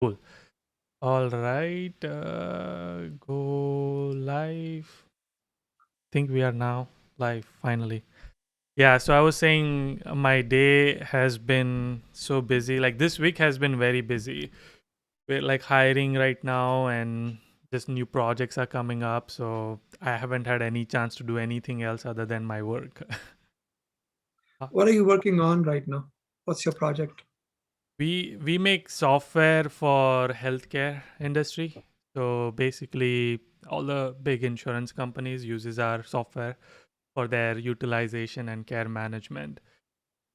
Cool. All right. Go live. Think we are now live finally. Yeah. So I was saying my day has been so busy. Like this week has been very busy. We're like hiring right now and just new projects are coming up. So I haven't had any chance to do anything else other than my work. What are you working on right now? What's your project? We make software for healthcare industry. So basically, all the big insurance companies uses our software for their utilization and care management.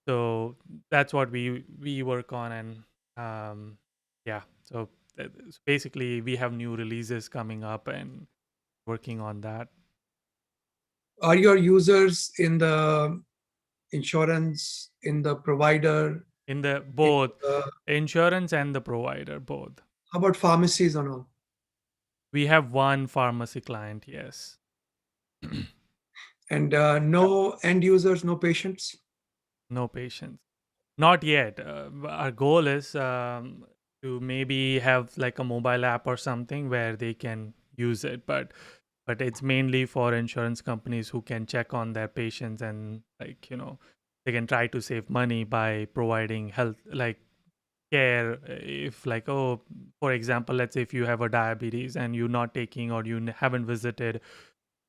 So that's what we work on, and um, yeah. So basically, we have new releases coming up and working on that Are your users in the insurance, in the provider, in the in both the, insurance and the provider both. how about pharmacies and all? We have one pharmacy client, yes. And no end users, no patients? No patience. Not yet. Our goal is to maybe have like a mobile app or something where they can use it, but it's mainly for insurance companies who can check on their patients and like they can try to save money by providing health like care. If like, oh, for example, let's say if you have a diabetes and you're not taking or you haven't visited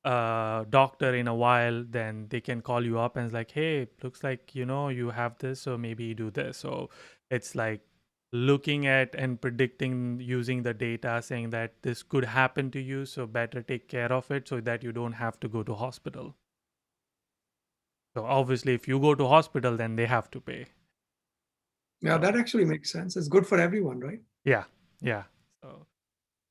doctor in a while, then they can call you up and it's like, hey, looks like you have this, so maybe do this. So it's like looking at and predicting using the data, saying that this could happen to you, so better take care of it so that you don't have to go to hospital. So obviously, if you go to hospital, then they have to pay. Yeah, that So actually makes sense. It's good for everyone, right? yeah, yeah. So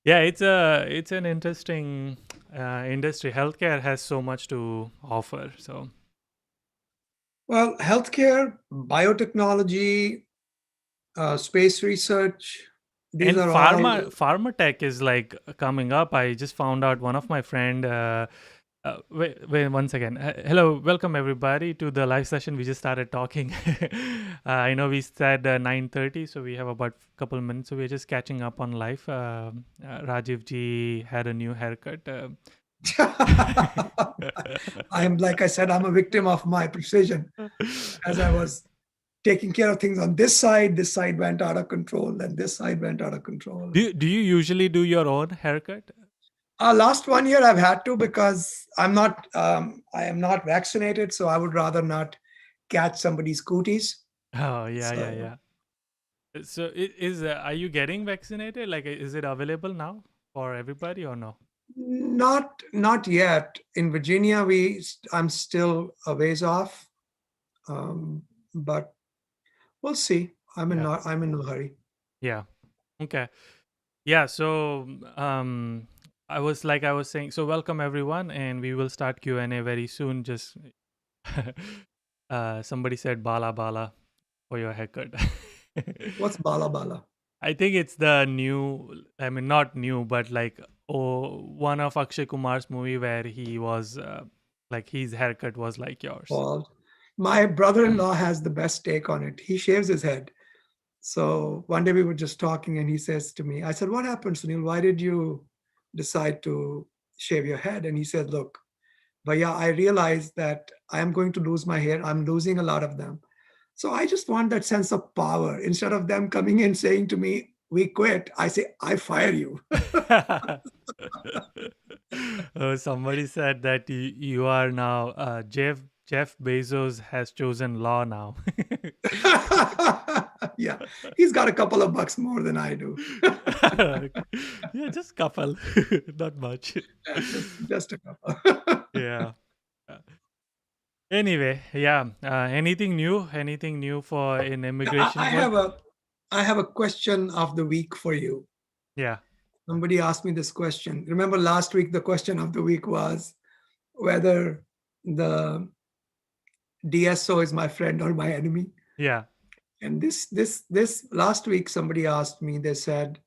yeah, it's an interesting industry. Healthcare has so much to offer. So Well, healthcare, biotechnology, space research, these and are all. pharma tech is like coming up. I just found out one of my friend. Wait one second. Hello, welcome everybody to the live session. We just started talking. I know we said 9:30, so we have about a couple minutes. So we're just catching up on life. Rajivji had a new haircut. I'm like I said, I'm a victim of my precision. As I was taking care of things on this side went out of control, and this side went out of control. Do you usually do your own haircut? Last 1 year I've had to because I am not vaccinated, so I would rather not catch somebody's cooties. Oh yeah, yeah, So yeah. So are you getting vaccinated? Like, is it available now for everybody or no? not yet. In Virginia, I'm still a ways off, but we'll see. Yeah, I'm in no hurry. yeah. Okay. Yeah. So I was saying. So welcome everyone, and we will start Q&A very soon. Just somebody said bala bala for your haircut. What's bala bala? I think it's the new. I mean, not new, but like one of Akshay Kumar's movie where he was like his haircut was like yours. Bald. My brother-in-law has the best take on it. He shaves his head. So one day we were just talking, and he says to me, I said, "What happened, Sunil? Why did you decide to shave your head?" And he said, "Look, but yeah, I realized that I am going to lose my hair. I'm losing a lot of them. So I just want that sense of power. Instead of them coming in saying to me, 'We quit,' I say, 'I fire you.'" Somebody said that you are now Jeff Bezos has chosen law now. Yeah, he's got a couple of bucks more than I do. Yeah, just couple, not much. Yeah, just a couple. Yeah. Uh, Anyway, yeah. Anything new? Anything new for in I immigration have world? a question of the week for you. Yeah. Somebody asked me this question. Remember last week the question of the week was whether the DSO is my friend or my enemy. Yeah. And this last week somebody asked me, they said,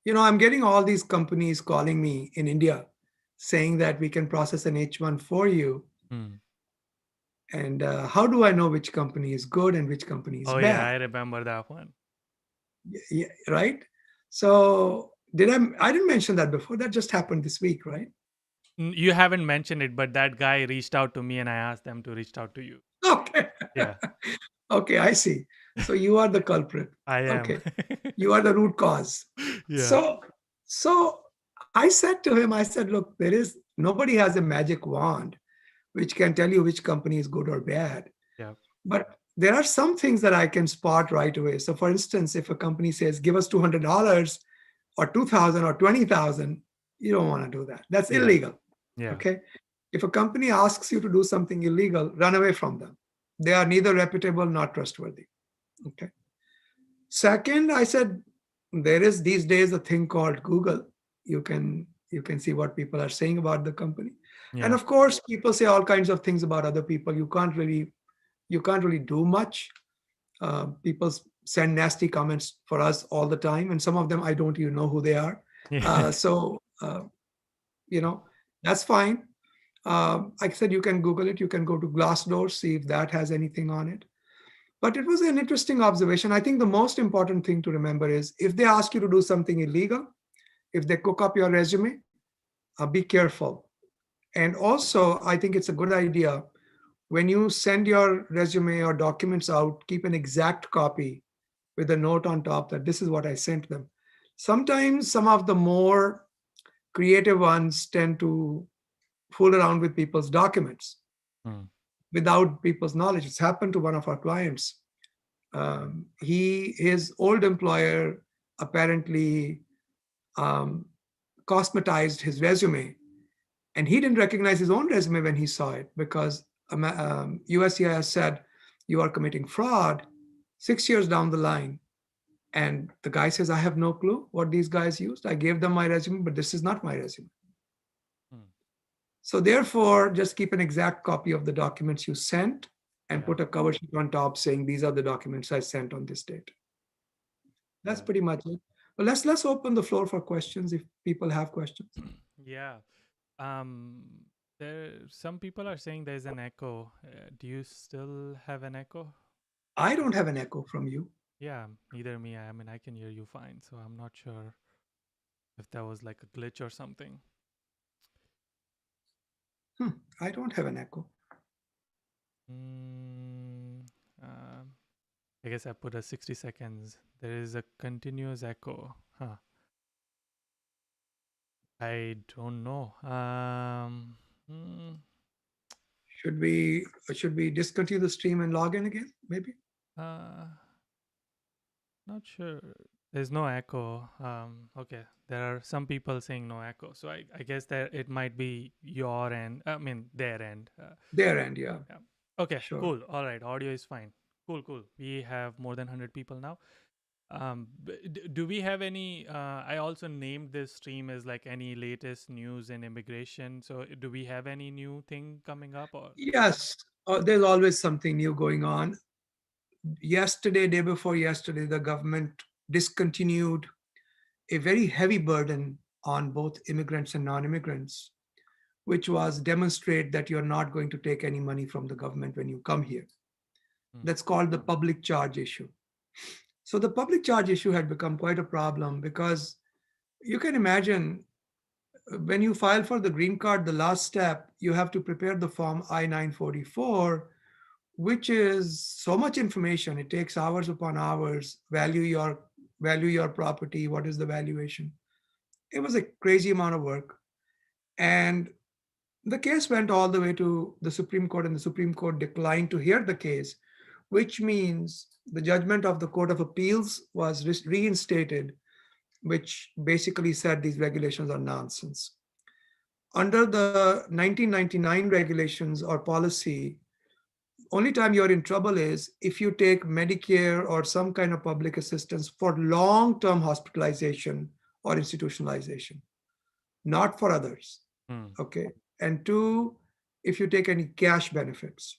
I'm getting all these companies calling me in India saying that we can process an H1 for you. Hmm. And how do I know which company is good and which company is Oh yeah, bad? I remember that one. Yeah, right? So I didn't mention that before. That just happened this week, right? You haven't mentioned it, but that guy reached out to me and I asked them to reach out to you. Okay. Yeah, Okay, I see. So you are the culprit. I am. Okay. You are the root cause. Yeah, So I said to him, I said, look, nobody has a magic wand which can tell you which company is good or bad. yeah, But there are some things that I can spot right away. So for instance, if a company says, give us $200 or 2,000 or 20,000, you don't want to do that. That's yeah, illegal. yeah, Okay. If a company asks you to do something illegal, run away from them. They are neither reputable nor trustworthy. Okay. Second, I said there is these days a thing called Google. You can see what people are saying about the company. And yeah, of course, people say all kinds of things about other people. You can't really do much. People send nasty comments for us all the time, and some of them I don't even know who they are. yeah, So you know that's fine. Like I said, you can Google it. You can go to Glassdoor, see if that has anything on it. But it was an interesting observation. I think the most important thing to remember is if they ask you to do something illegal, if they cook up your resume, be careful. And also, I think it's a good idea when you send your resume or documents out, keep an exact copy with a note on top that this is what I sent them. Sometimes some of the more creative ones tend to fool around with people's documents mm, without people's knowledge. It's happened to one of our clients. His old employer apparently um, cosmetized his resume, and he didn't recognize his own resume when he saw it because USCIS said you are committing fraud 6 years down the line. And the guy says, I have no clue what these guys used. I gave them my resume, but this is not my resume. mm, So therefore, just keep an exact copy of the documents you sent and yeah, put a cover sheet on top saying these are the documents I sent on this date. That's yeah. pretty much it. Well, let's open the floor for questions if people have questions. Yeah. Um, some people are saying there's an echo. Do you still have an echo? I don't have an echo from you. Yeah, neither me. I mean, I can hear you fine, so I'm not sure if that was like a glitch or something. I don't have an echo. Mm, um, I guess I put a 60 seconds. There is a continuous echo. Huh. I don't know. Mm, Should we discontinue the stream and log in again? Maybe. uh, Not sure. There's no echo. Okay. There are some people saying no echo. So I guess that it might be your end. I mean, their end. Their end, yeah, Yeah. Okay. sure. Cool. All right. Audio is fine. Cool. Cool. We have more than 100 people now. Do we have any? I also named this stream as like any latest news in immigration. So do we have any new thing coming up or? Yes, there's always something new going on. Yesterday, day before yesterday, the government discontinued a very heavy burden on both immigrants and non-immigrants, which was demonstrate that you're not going to take any money from the government when you come here. Hmm, That's called the public charge issue. So the public charge issue had become quite a problem because you can imagine when you file for the green card, the last step, you have to prepare the form I-944, which is so much information. It takes hours upon hours, value your property, what is the valuation. It was a crazy amount of work. And the case went all the way to the Supreme Court, and the Supreme Court declined to hear the case, which means the judgment of the Court of Appeals was reinstated, which basically said these regulations are nonsense. Under the 1999 regulations or policy, only time you're in trouble is if you take Medicare or some kind of public assistance for long-term hospitalization or institutionalization, not for others. hmm, Okay. And two, if you take any cash benefits.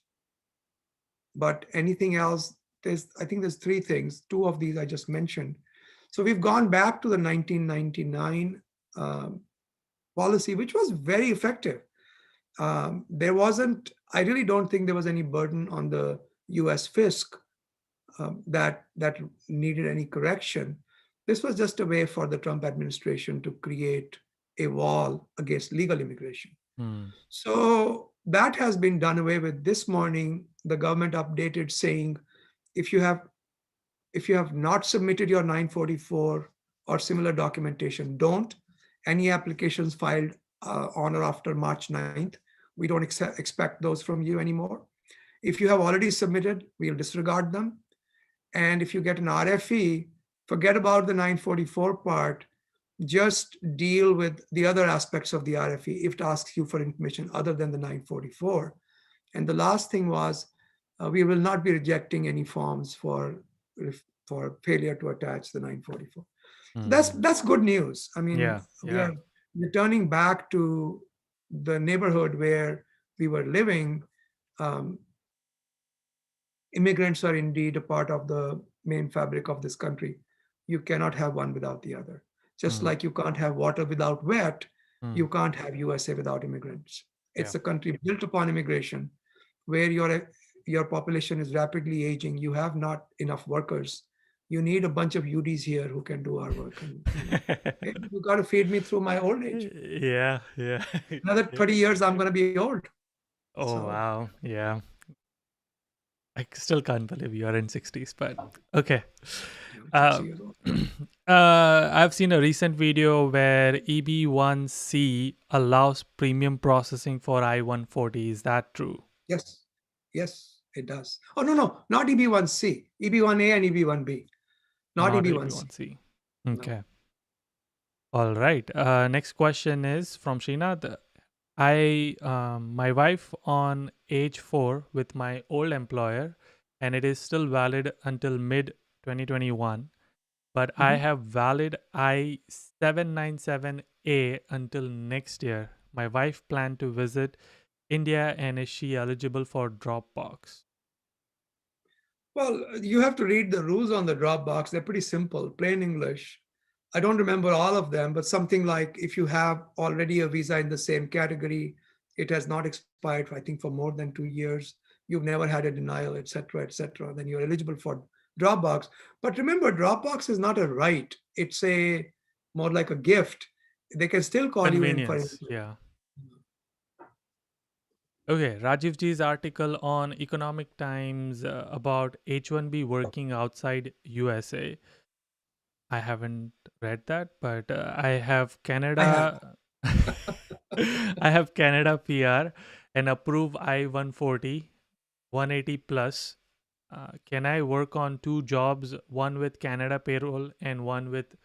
But anything else, I think there's three things. Two of these I just mentioned. So we've gone back to the 1999 um, policy, which was very effective. I really don't think there was any burden on the US fisc that needed any correction. This was just a way for the Trump administration to create a wall against legal immigration. Hmm. So that has been done away with. This morning, the government updated saying if you have if you have not submitted your 944 or similar documentation, don't. Any applications filed on or after March 9th, we don't expect those from you anymore. If you have already submitted, we'll disregard them. And if you get an RFE, forget about the 944 part, just deal with the other aspects of the RFE if it asks you for information other than the 944. And the last thing was, we will not be rejecting any forms for failure to attach the 944. So Hmm. that's good news. I mean, Yeah. we Yeah. are returning back to the neighborhood where we were living. Um, Immigrants are indeed a part of the main fabric of this country. You cannot have one without the other. Just Hmm. like you can't have water without wet, Hmm. you can't have USA without immigrants. Yeah. It's a country built upon immigration where your population is rapidly aging. You have not enough workers. You need a bunch of Udis here who can do our work. And hey, you got to feed me through my old age. Yeah. Yeah. Another Yeah. 30 years, I'm going to be old. Oh So wow. Yeah. Still can't believe you are in 60s, but okay. yeah, 60 Uh, years old. I've seen a recent video where EB1C allows premium processing for I-140. Is that true? Yes, yes, it does. Oh, no, no, not EB1C, EB1A and EB1B, not Not EB1C. EB1C. No. Okay. All right. Next question is from Srinath. My wife on age 4 with my old employer, and it is still valid until mid 2021. But I Mhm. have valid I-797A until next year. My wife planned to visit India, and is she eligible for Dropbox? Well, you have to read the rules on the Dropbox. They're pretty simple, plain English. I don't remember all of them, but something like if you have already a visa in the same category, it has not expired, I think, for more than 2 years, you've never had a denial, et cetera, then you're eligible for Dropbox. But remember, Dropbox is not a right. It's a more like a gift. They can still call you in for Convenience, yeah. Okay, Rajivji's article on Economic Times about H1B working outside USA. I haven't read that, but I have I have. Canada. I have Canada PR and approve I-140, 180 plus. Can I work on two jobs, one with Canada Payroll and one with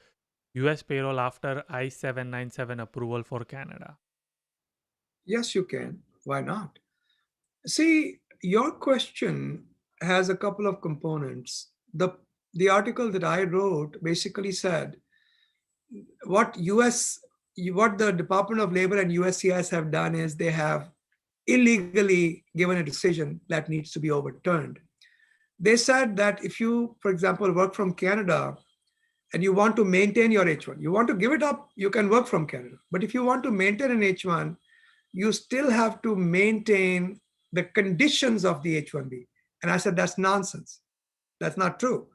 US Payroll after I-797 approval for Canada? Yes, you can. Why not? See, your question has a couple of components. The article that I wrote basically said what what the Department of Labor and USCIS have done is they have illegally given a decision that needs to be overturned. They said that if you, for example, work from Canada and you want to maintain your H1, you want to give it up, you can work from Canada. But if you want to maintain an H1, you still have to maintain the conditions of the H1B. And I said, that's nonsense. That's not true.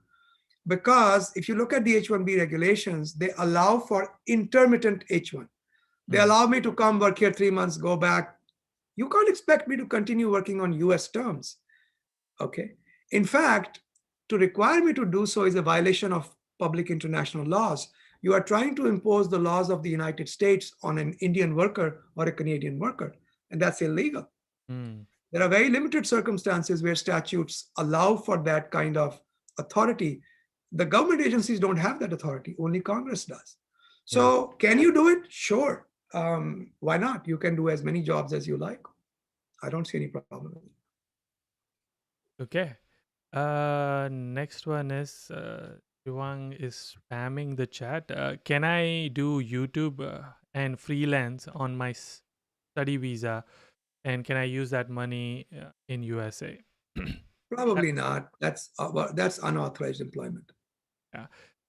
Because if you look at the H1B regulations, they allow for intermittent H1. They Hmm. allow me to come work here 3 months, go back. You can't expect me to continue working on US terms. Okay. In fact, to require me to do so is a violation of public international laws. You are trying to impose the laws of the United States on an Indian worker or a Canadian worker, and that's illegal. Hmm. There are very limited circumstances where statutes allow for that kind of authority. The government agencies don't have that authority, only Congress does. Yeah. So, can you do it? Sure. Why not? You can do as many jobs as you like. I don't see any problem with it. Okay. Next one is Shivang is spamming the chat. Can I do YouTube and freelance on my study visa, and can I use that money in USA? Uh, Probably not. That's unauthorized employment. yeah.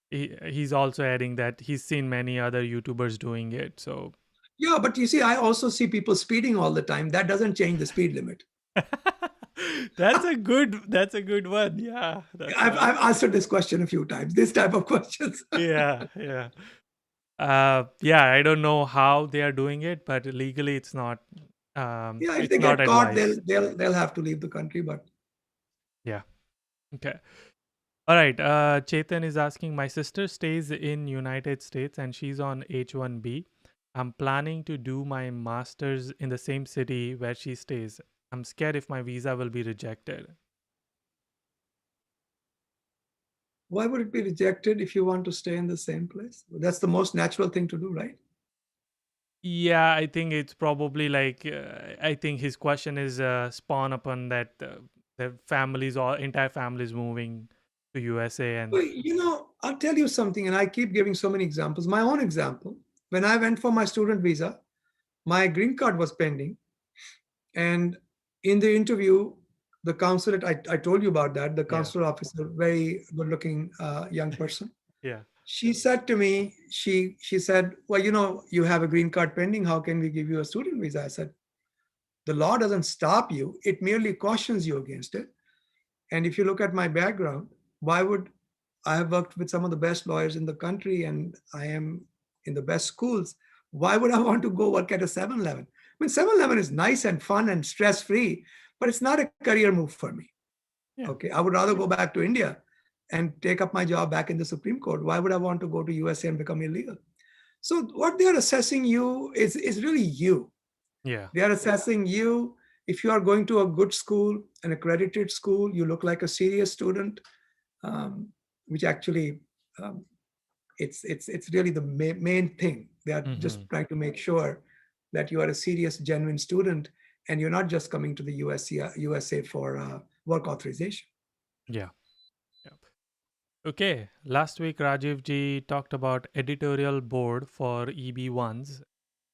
He's also adding that he's seen many other YouTubers doing it. So, Yeah, but you see, I also see people speeding all the time. That doesn't change the speed limit. That's a good one. Yeah, that's nice. I've answered this question a few times, this type of questions. Yeah, yeah. Yeah, I don't know how they are doing it, but legally Yeah, if they it's not get caught, advised. they'll have to leave the country. But Yeah. Okay. All right. Chetan is asking, my sister stays in United States and she's on H1B. I'm planning to do my master's in the same city where she stays. I'm scared if my visa will be rejected. why would it be rejected if you want to stay in the same place? That's the most natural thing to do, right? Yeah, I think it's probably like I think his question is spawn upon that the families or entire families moving to USA and Well, I'll tell you something, and I keep giving so many examples. My own example, when I went for my student visa, my green card was pending. And in the interview, the consulate, I told you about that, the yeah, consular officer, very good looking young person. yeah, She said to me, she said, well, you have a green card pending. How can we give you a student visa? I said, the law doesn't stop you. It merely cautions you against it. And if you look at my background, why would I have worked with some of the best lawyers in the country and I am in the best schools? Why would I want to go work at a 7-Eleven? I mean, 7-Eleven is nice and fun and stress free, but it's not a career move for me. yeah, Okay. I would rather go back to India and take up my job back in the Supreme Court. Why would I want to go to USA and become illegal? So what they are assessing you is really you. yeah. They are assessing you. If you are going to a good school, an accredited school, you look like a serious student, um, which actually um, it's really the main thing. They are Mm-hmm. just trying to make sure that you are a serious, genuine student, and you're not just coming to the USA for work authorization. Yeah, yeah. Okay. Last week, Rajivji talked about editorial board for EB1s.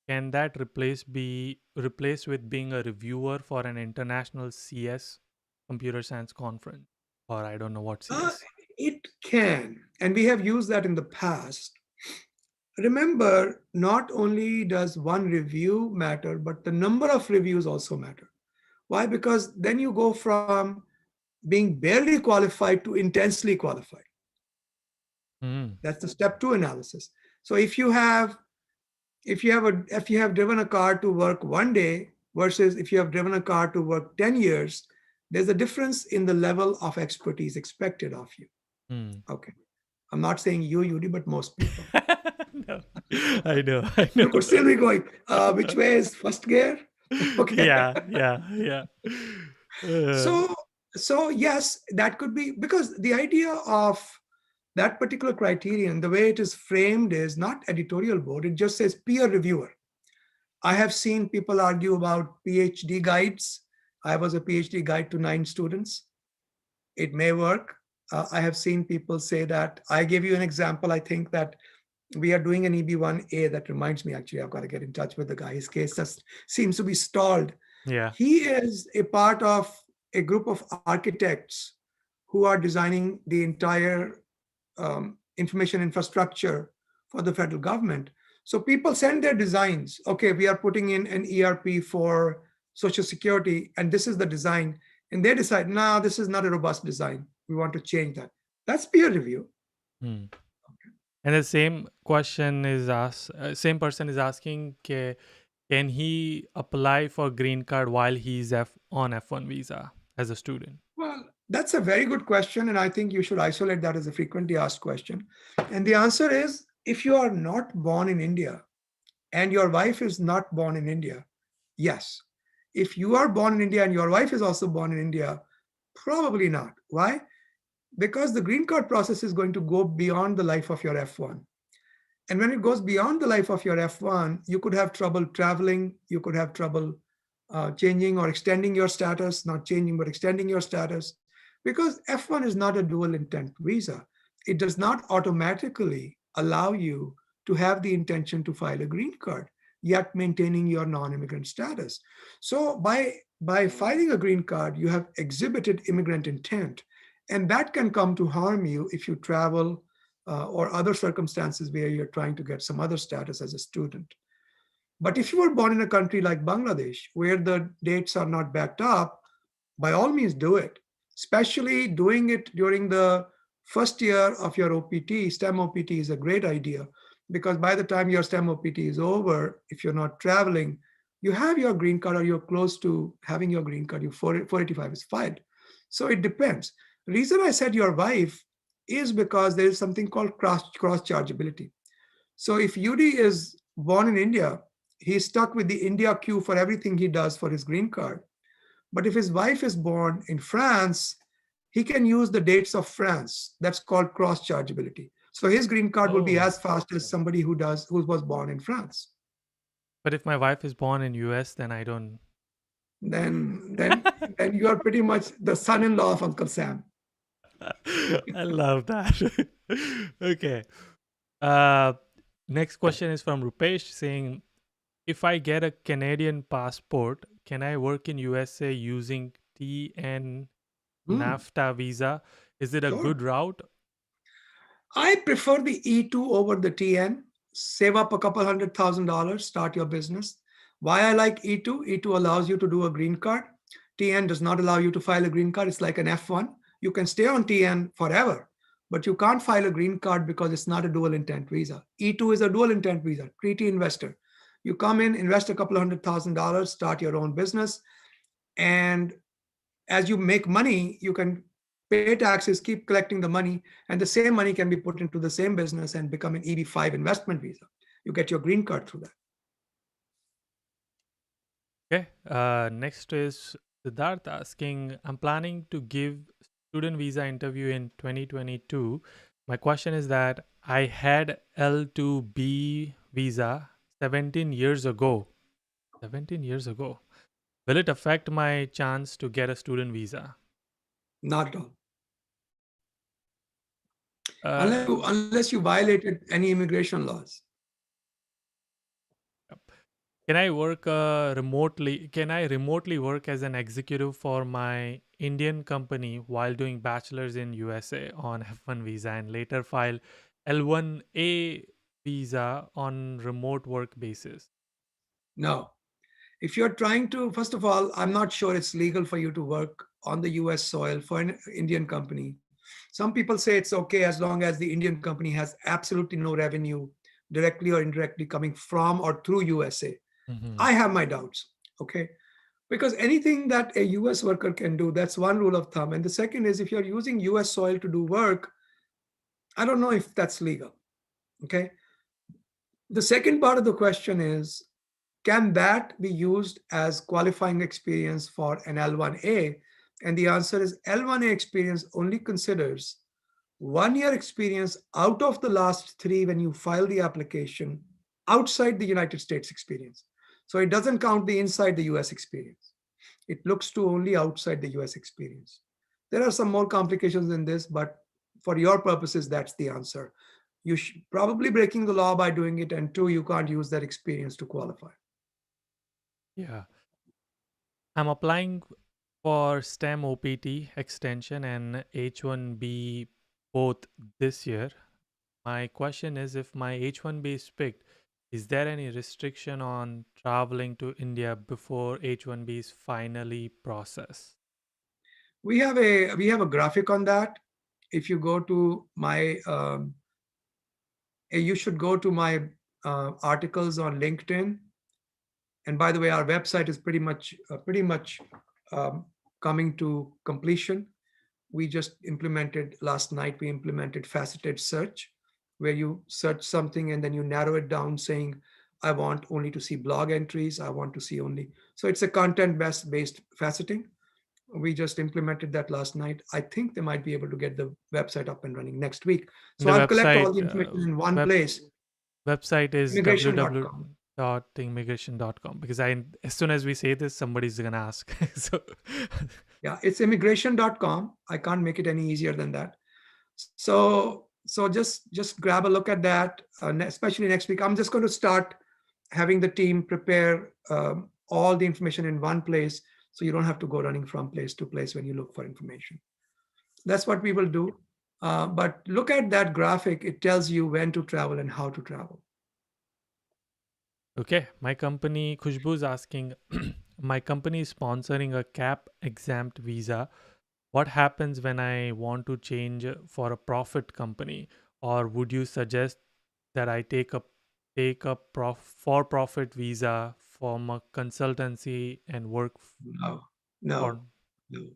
Can that replace be replaced with being a reviewer for an international CS computer science conference? Or I don't know what Uh, CS. it can, and we have used that in the past. Remember, not only does one review matter, but the number of reviews also matter. Why? Because then you go from being barely qualified to intensely qualified. Mm. That's the step two analysis. So if you have driven a car to work one day versus if you have driven a car to work 10 years, there's a difference in the level of expertise expected of you. Mm. Okay. I'm not saying you, Yudi, but most people. No, I know, I know. You could still be going, which way is first gear? Okay. Yeah, yeah, yeah. Uh, So, so yes, that could be because the idea of that particular criterion, the way it is framed is not editorial board, it just says peer reviewer. I have seen people argue about PhD guides. I was a PhD guide to 9 students. It may work. I have seen people say that. I gave you an example. I think that we are doing an EB1A. That reminds me, actually, I've got to get in touch with the guy. His case just seems to be stalled. yeah. He is a part of a group of architects who are designing the entire information infrastructure for the federal government. So people send their designs. Okay, we are putting in an ERP for Social Security, and this is the design. And they decide, no, this is not a robust design. We want to change that. That's peer review. Hmm. And the same question is asked, same person is asking, can he apply for green card while he's on F1 visa as a student? Well, that's a very good question. And I think you should isolate that as a frequently asked question. And the answer is if you are not born in India and your wife is not born in India, yes. If you are born in India and your wife is also born in India, probably not. Why? Because the green card process is going to go beyond the life of your F1. And when it goes beyond the life of your F1, you could have trouble traveling, you could have trouble changing or extending your status, not changing, but extending your status, because F1 is not a dual intent visa. It does not automatically allow you to have the intention to file a green card, yet maintaining your non-immigrant status. So by filing a green card, you have exhibited immigrant intent, and that can come to harm you if you travel or other circumstances where you're trying to get some other status as a student. But if you were born in a country like Bangladesh, where the dates are not backed up, by all means do it, especially doing it during the first year of your OPT. STEM OPT is a great idea because by the time your STEM OPT is over, if you're not traveling, you have your green card or you're close to having your green card, your 485 is filed. So it depends. The reason I said your wife is because there is something called cross chargeability. So if Yudi is born in India, he's stuck with the India queue for everything he does for his green card. But if his wife is born in France, he can use the dates of France. That's called cross chargeability. So his green card will be Oh, as fast as somebody who was born in France. but if my wife is born in US, then I don't. Then then then you are pretty much the son-in-law of Uncle Sam. I love that. Okay. Uh, Next question is from Rupesh saying, if I get a Canadian passport, can I work in USA using TN Hmm, NAFTA visa? Is it a sure. good route? I prefer the E2 over the TN. Save up a couple $100,000, start your business. Why I like E2? E2 allows you to do a green card. TN does not allow you to file a green card. It's like an F1. You can stay on TN forever, but you can't file a green card because it's not a dual intent visa. E2 is a dual intent visa, treaty investor. You come in, invest a couple $100,000, start your own business, and as you make money, you can pay taxes, keep collecting the money, and the same money can be put into the same business and become an EB5 investment visa. You get your green card through that. Okay. Next is Siddharth asking, I'm planning to give student visa interview in 2022. My question is that I had L2B visa 17 years ago. 17 years ago. Will it affect my chance to get a student visa? Not at all. Uh, Unless you violated any immigration laws. can I work remotely? Can I remotely work as an executive for my Indian company while doing bachelors in USA on F1 visa and later file L1A visa on remote work basis? No. If you're trying to, first of all, I'm not sure it's legal for you to work on the US soil for an Indian company. Some people say it's okay as long as the Indian company has absolutely no revenue, directly or indirectly, coming from or through USA. Hmm. I have my doubts. Okay. Because anything that a US worker can do, that's one rule of thumb. And the second is if you're using US soil to do work, I don't know if that's legal. Okay. The second part of the question is, can that be used as qualifying experience for an L1A? And the answer is L1A experience only considers 1 year experience out of the last three when you file the application outside the United States experience. So it doesn't count the inside the US experience. It looks to only outside the US experience. There are some more complications in this, but for your purposes, that's the answer. You should probably breaking the law by doing it, and two, you can't use that experience to qualify. Yeah. I'm applying for STEM OPT extension and H1B both this year. My question is, if my H1B is picked, is there any restriction on traveling to India before H1B is finally processed? We have a graphic on that. If you go to my, you should go to my articles on LinkedIn. And by the way, our website is pretty much um, coming to completion. We just implemented last night. We implemented faceted search, where you search something and then you narrow it down, saying, "I want only to see blog entries. I want to see only." So it's a content-based faceting. We just implemented that last night. I think they might be able to get the website up and running next week. And So the I'll collect all the information in one web place, website is immigration.com. www.immigration.com, because as soon as we say this, somebody's gonna ask. So Yeah, it's immigration.com. I can't make it any easier than that. So just grab a look at that, especially next week. I'm just going to start having the team prepare all the information in one place, so you don't have to go running from place to place when you look for information. That's what we will do. But look at that graphic. It tells you when to travel and how to travel. okay, my company Khushbu is asking, My company is sponsoring a cap exempt visa. What happens when I want to change for a profit company? Or would you suggest that I take a for profit visa from a consultancy and work No, for? no, no.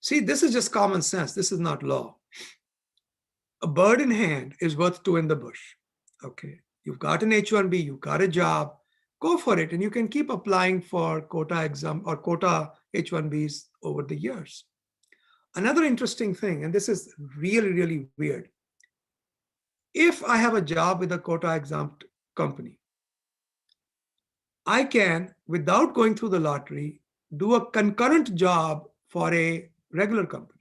See, this is just common sense. This is not law. A bird in hand is worth two in the bush. Okay. You've got an H-1B, you've got a job, go for it. And you can keep applying for quota exam or quota H-1Bs over the years. Another interesting thing, and this is really, really weird. If I have a job with a quota exempt company, I can, without going through the lottery, do a concurrent job for a regular company.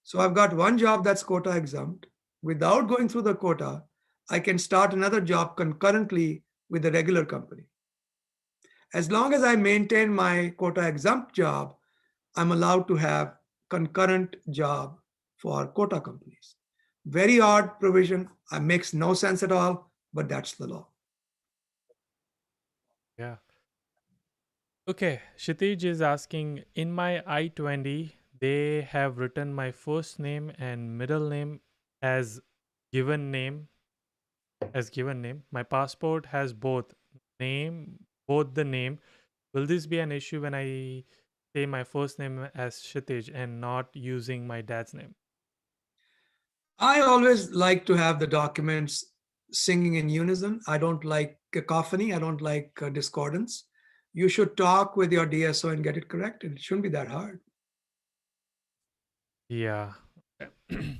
So I've got one job that's quota exempt. Without going through the quota, I can start another job concurrently with the regular company. As long as I maintain my quota exempt job, I'm allowed to have concurrent job for quota companies. Very odd provision. It makes no sense at all, but that's the law. Yeah. Okay, Kshitij is asking, in my I-20, they have written my first name and middle name as given name given name. My passport has both the name. Will this be an issue when I say my first name as Kshitij and not using my dad's name? I always like to have the documents singing in unison. I don't like cacophony. I don't like discordance. You should talk with your DSO and get it corrected. It shouldn't be that hard. Yeah. Okay.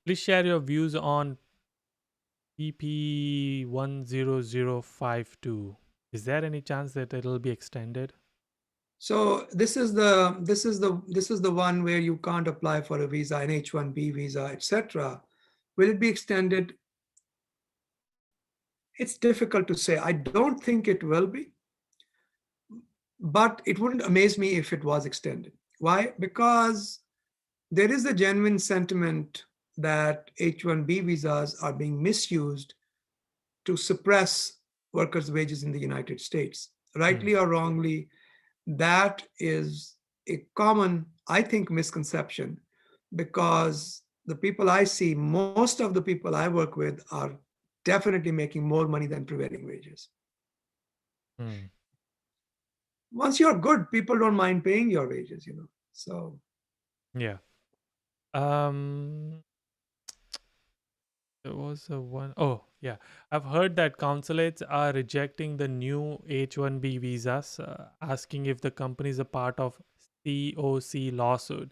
Please share your views on PP 10052. Is there any chance that it'll be extended? So this is the one where you can't apply for a visa, an H-1B visa, etc. Will it be extended? It's difficult to say. I don't think it will be, but it wouldn't amaze me if it was extended. Why? Because there is a genuine sentiment that H-1B visas are being misused to suppress workers' wages in the United States. Hmm. Rightly or wrongly, that is a common, I think, misconception because the people I see, most of the people I work with are definitely making more money than prevailing wages. Hmm. Once you're good, people don't mind paying your wages. So Yeah. Um, there was a one oh yeah. I've heard that consulates are rejecting the new H-1B visas, asking if the company is a part of COC lawsuit.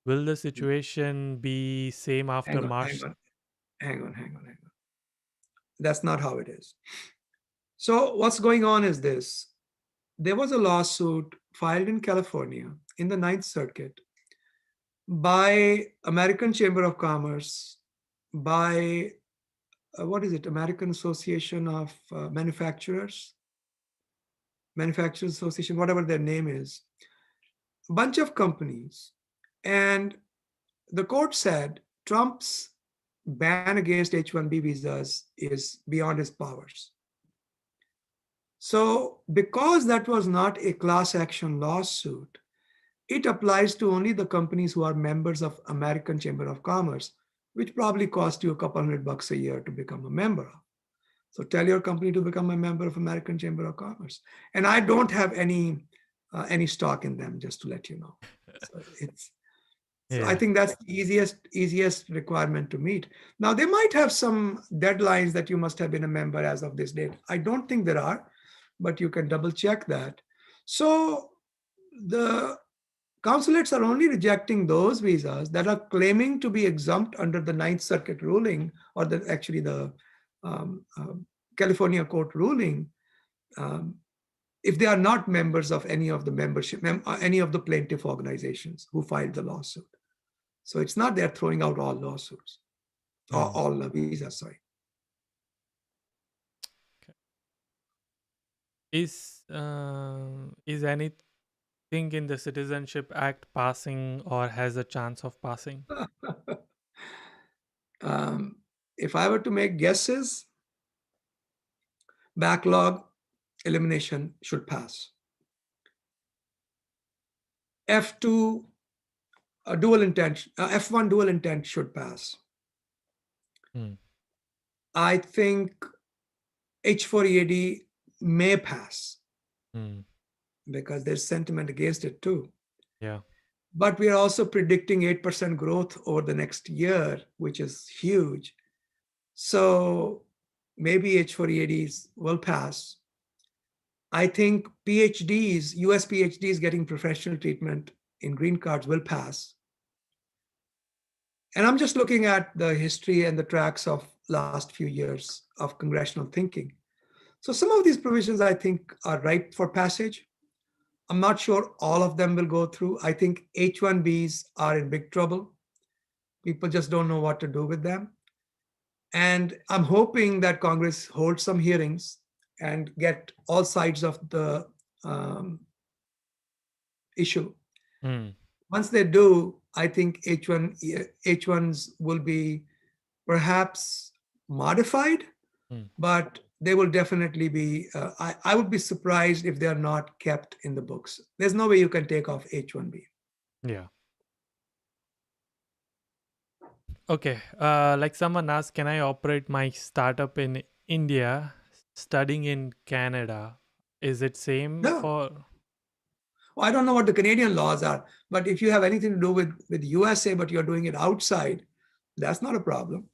Will the situation be same after hang on, hang March? on, hang on. That's not how it is. So what's going on is this. There was a lawsuit filed in California in the Ninth Circuit by American Chamber of Commerce, by what is it, American Association of Manufacturers Association, whatever their name is, a bunch of companies. And the court said Trump's ban against H-1B visas is beyond his powers. So because that was not a class action lawsuit, it applies to only the companies who are members of American Chamber of Commerce, which probably cost you a couple $100 a year to become a member of. So tell your company to become a member of American Chamber of Commerce. And I don't have any stock in them, just to let you know. So I Yeah. think that's the easiest requirement to meet. Now they might have some deadlines that you must have been a member as of this date. I don't think there are, but you can double check that. So the consulates are only rejecting those visas that are claiming to be exempt under the Ninth Circuit ruling, or actually the um, California court ruling, um, if they are not members of any of any of the plaintiff organizations who filed the lawsuit. So it's not they're throwing out all lawsuits, or Hmm. all visas. Sorry. Okay. Is anything in the Citizenship Act passing or has a chance of passing? um, if I were to make guesses, backlog elimination should pass. F2 dual intent, F1 dual intent should pass. Hmm. I think H4EAD may pass Hmm. because there's sentiment against it too. Yeah. But we are also predicting 8% growth over the next year, which is huge. So maybe H4EADs will pass. I think PhDs, US PhDs getting professional treatment in green cards will pass. And I'm just looking at the history and the tracks of last few years of congressional thinking. So some of these provisions I think are ripe for passage. I'm not sure all of them will go through. I think H1Bs are in big trouble. People just don't know what to do with them. And I'm hoping that Congress holds some hearings and get all sides of the um, issue. Hmm. Once they do, I think H1s will be perhaps modified, Hmm. but they will definitely be. I would be surprised if they are not kept in the books. There's no way you can take off H1B. Yeah. Okay. Like someone asked, can I operate my startup in India, studying in Canada? Is it same Yeah. for? Well, I don't know what the Canadian laws are, but if you have anything to do with USA, but you're doing it outside, that's not a problem.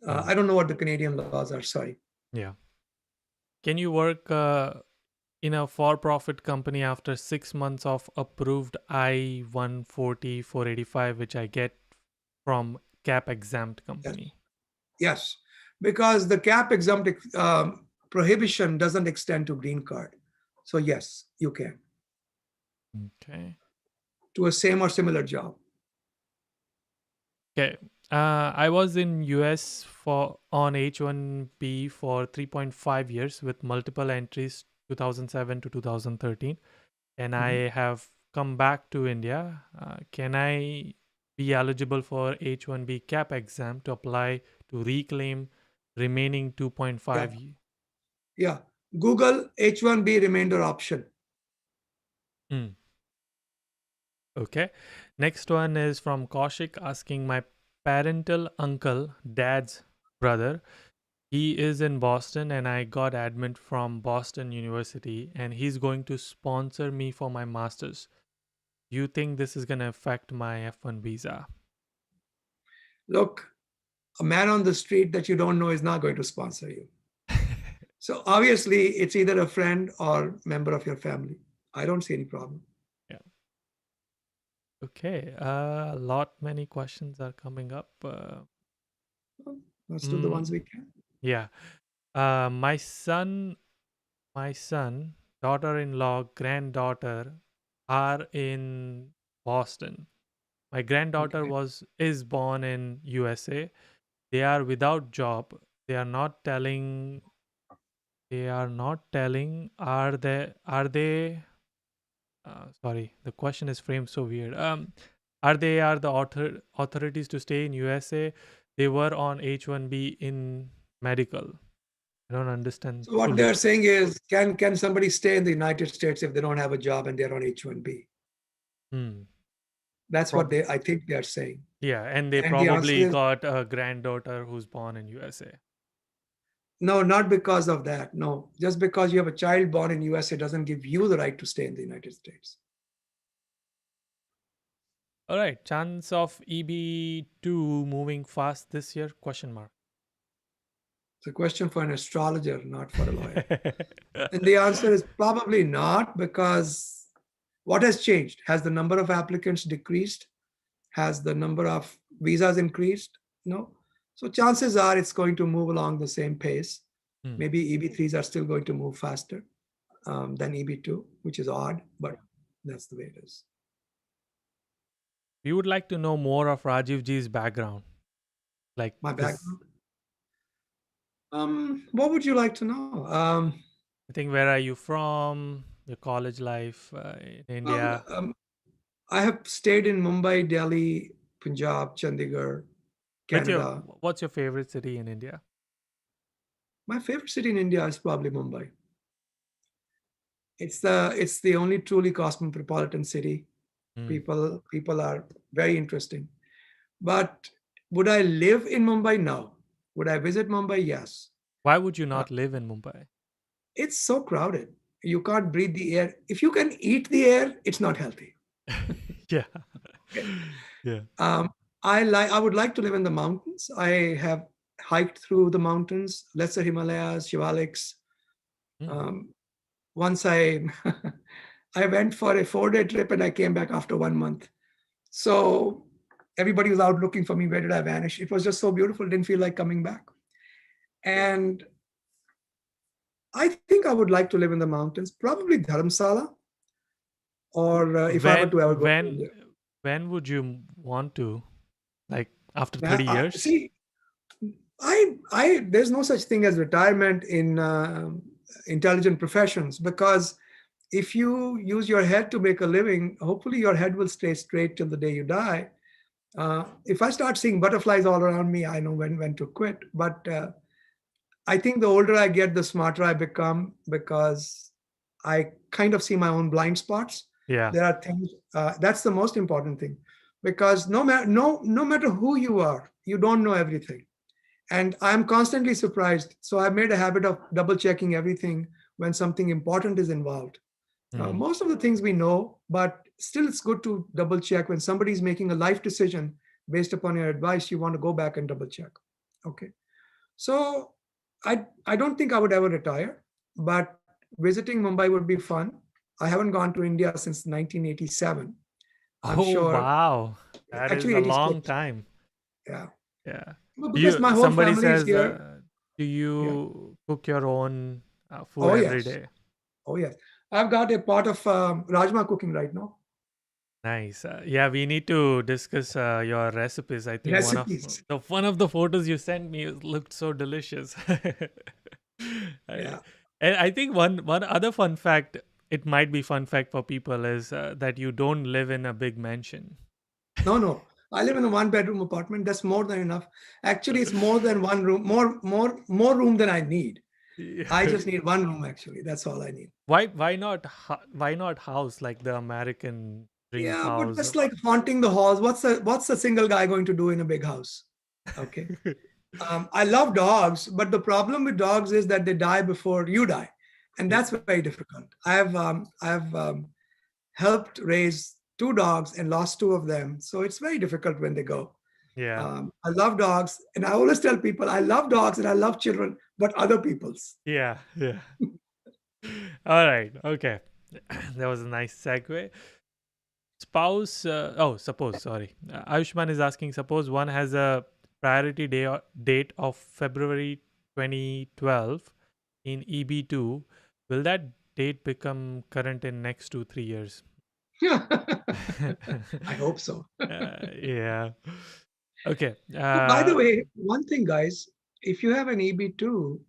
Hmm. I don't know what the Canadian laws are. Sorry. Yeah. Can you work in a for-profit company after 6 months of approved I-140 485, which I get from cap exempt Yes. company? Yes, because the cap exempt prohibition doesn't extend to green card. So yes, you can Okay. to a same or similar job. Okay. I was in US for on H1B for 3.5 years with multiple entries 2007 to 2013, and Mhm. I have come back to India. Can I be eligible for H1B cap exam to apply to reclaim remaining Yeah, 2.5? yeah. Google H1B remainder option. Hmm. Okay. Next one is from Kaushik asking my parental uncle, dad's brother. He is in Boston and I got admit from Boston University and he's going to sponsor me for my master's. Do you think this is going to affect my F1 visa? Look, a man on the street that you don't know is not going to sponsor you. So obviously, it's either a friend or member of your family. I don't see any problem. Yeah. Okay. A lot many questions are coming up. Well, let's do the Mm, ones we can. yeah. My son, daughter-in-law, granddaughter are in Boston. My granddaughter Okay. is born in USA. They are without job. They are not telling. They are not telling. Are they? Sorry, the question is framed so weird. Are the authorities to stay in USA? They were on H1B in medical. I don't understand So what they're fully. saying is, can somebody stay in the United States if they don't have a job and they're on H1B? Hmm. That's what Prob- I think they're saying. yeah, and they And the answer probably is got a granddaughter who's born in USA. no, not because of that. No, just because you have a child born in USA doesn't give you the right to stay in the United States. All right, chance of EB2 moving fast this year? Question mark. It's a question for an astrologer, not for a lawyer. And the answer is probably not, because what has changed? Has the number of applicants decreased? Has the number of visas increased? No. So chances are it's going to move along the same pace. Hmm. Maybe EB3s are still going to move faster than EB2, which is odd, but that's the way it is. We would like to know more of Rajivji's background. Like My this, background. What would you like to know? I think, where are you from? Your college life in Well, India. I have stayed in Mumbai, Delhi, Punjab, Chandigarh, What's your Canada. what's your favorite city in India? My favorite city in India is probably Mumbai. It's the only truly cosmopolitan city. Mm. People are very interesting. But would I live in Mumbai? No. Would I visit Mumbai? Yes. Why would you Uh, not live in Mumbai? it's so crowded. You can't breathe the air. If you can eat the air, it's not healthy. Yeah. Okay. Yeah. Um, I would like to live in the mountains. I have hiked through the mountains, Lesser Himalayas, Shivaliks. Mm. Um, once I I went for a 4-day trip and I came back after 1 month. So everybody was out looking for me. Where did I vanish? It was just so beautiful. Didn't feel like coming back. And I think I would like to live in the mountains, probably Dharamsala, or if I were When to ever go to when India. when would you want to? Like after Now, 30 years? see, there's no such thing as retirement in intelligent professions, because if you use your head to make a living, hopefully your head will stay straight till the day you die. If I start seeing butterflies all around me, I know when to quit. But I think the older I get, the smarter I become, because I kind of see my own blind spots. Yeah. There are things that's the most important thing, because no matter who you are, you don't know everything, and I'm constantly surprised. So I've made a habit of double checking everything when something important is involved. Mm. Most of the things we know, but still it's good to double check when somebody's making a life decision based upon your advice. You want to go back and double check. Okay. So I don't think I would ever retire, but visiting Mumbai would be fun. I haven't gone to India since 1987. I'm Oh sure, wow. That is actually a long 86. time. Yeah. Yeah. Well, Do because you my whole somebody family is says here. do Yeah. you cook your own food Oh every yes. day? Oh yes. I've got a pot of rajma cooking right now. Nice. Yeah, we need to discuss your recipes. I think Recipes. one of the photos you sent me looked so delicious. I, Yeah. and I think one other fun fact, it might be fun fact for people, is that you don't live in a big mansion. No, no. I live in a one-bedroom apartment. That's more than enough. Actually, it's more than one room. More room than I need. I Yeah. just need one room. Actually, that's all I need. Why not house like the American dream Yeah, but house? that's like haunting the halls. What's a single guy going to do in a big house? Okay. I love dogs, but the problem with dogs is that they die before you die, and Y- that's very difficult. I've helped raise two dogs and lost two of them, so it's very difficult when they go. yeah. I love dogs, and I always tell people I love dogs and I love children, but other people's. Yeah. Yeah. All right. Okay. That was a nice segue. Suppose, sorry. Ayushman is asking, suppose one has a priority date of February 2012 in EB2. Will that date become current in next 2-3 years? I hope so. Yeah. Okay. By the way, one thing, guys, if you have an EB2,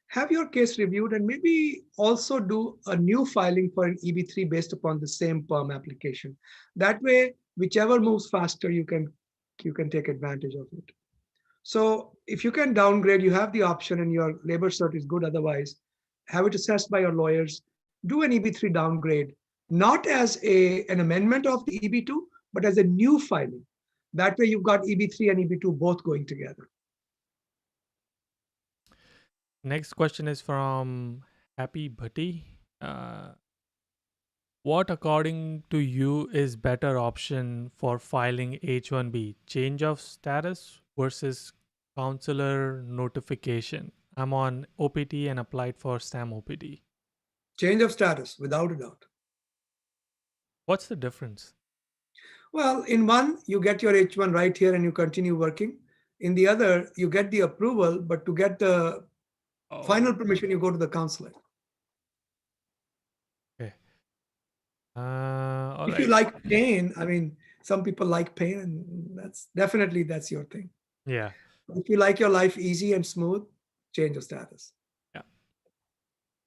have your case reviewed and maybe also do a new filing for an EB3 based upon the same perm application. That way, whichever moves faster, you can take advantage of it. So if you can downgrade, you have the option and your labor cert is good otherwise, have it assessed by your lawyers, do an EB3 downgrade, not as an amendment of the EB2, but as a new filing. That way you've got EB3 and EB2 both going together. Next question is from Happy Bhatti. Uh, what, according to you, is better option for filing H1B? Change of status versus counselor notification. I'm on OPT and applied for STEM OPT. Change of status, without a doubt. What's the difference? Well, in one, you get your H1 right here and you continue working. In the other, you get the approval, but to get the final Oh, permission, you go to the counselor. okay. All If you right. like pain, I mean, some people like pain, and that's your thing. Yeah. If you like your life easy and smooth, change of status. Yeah.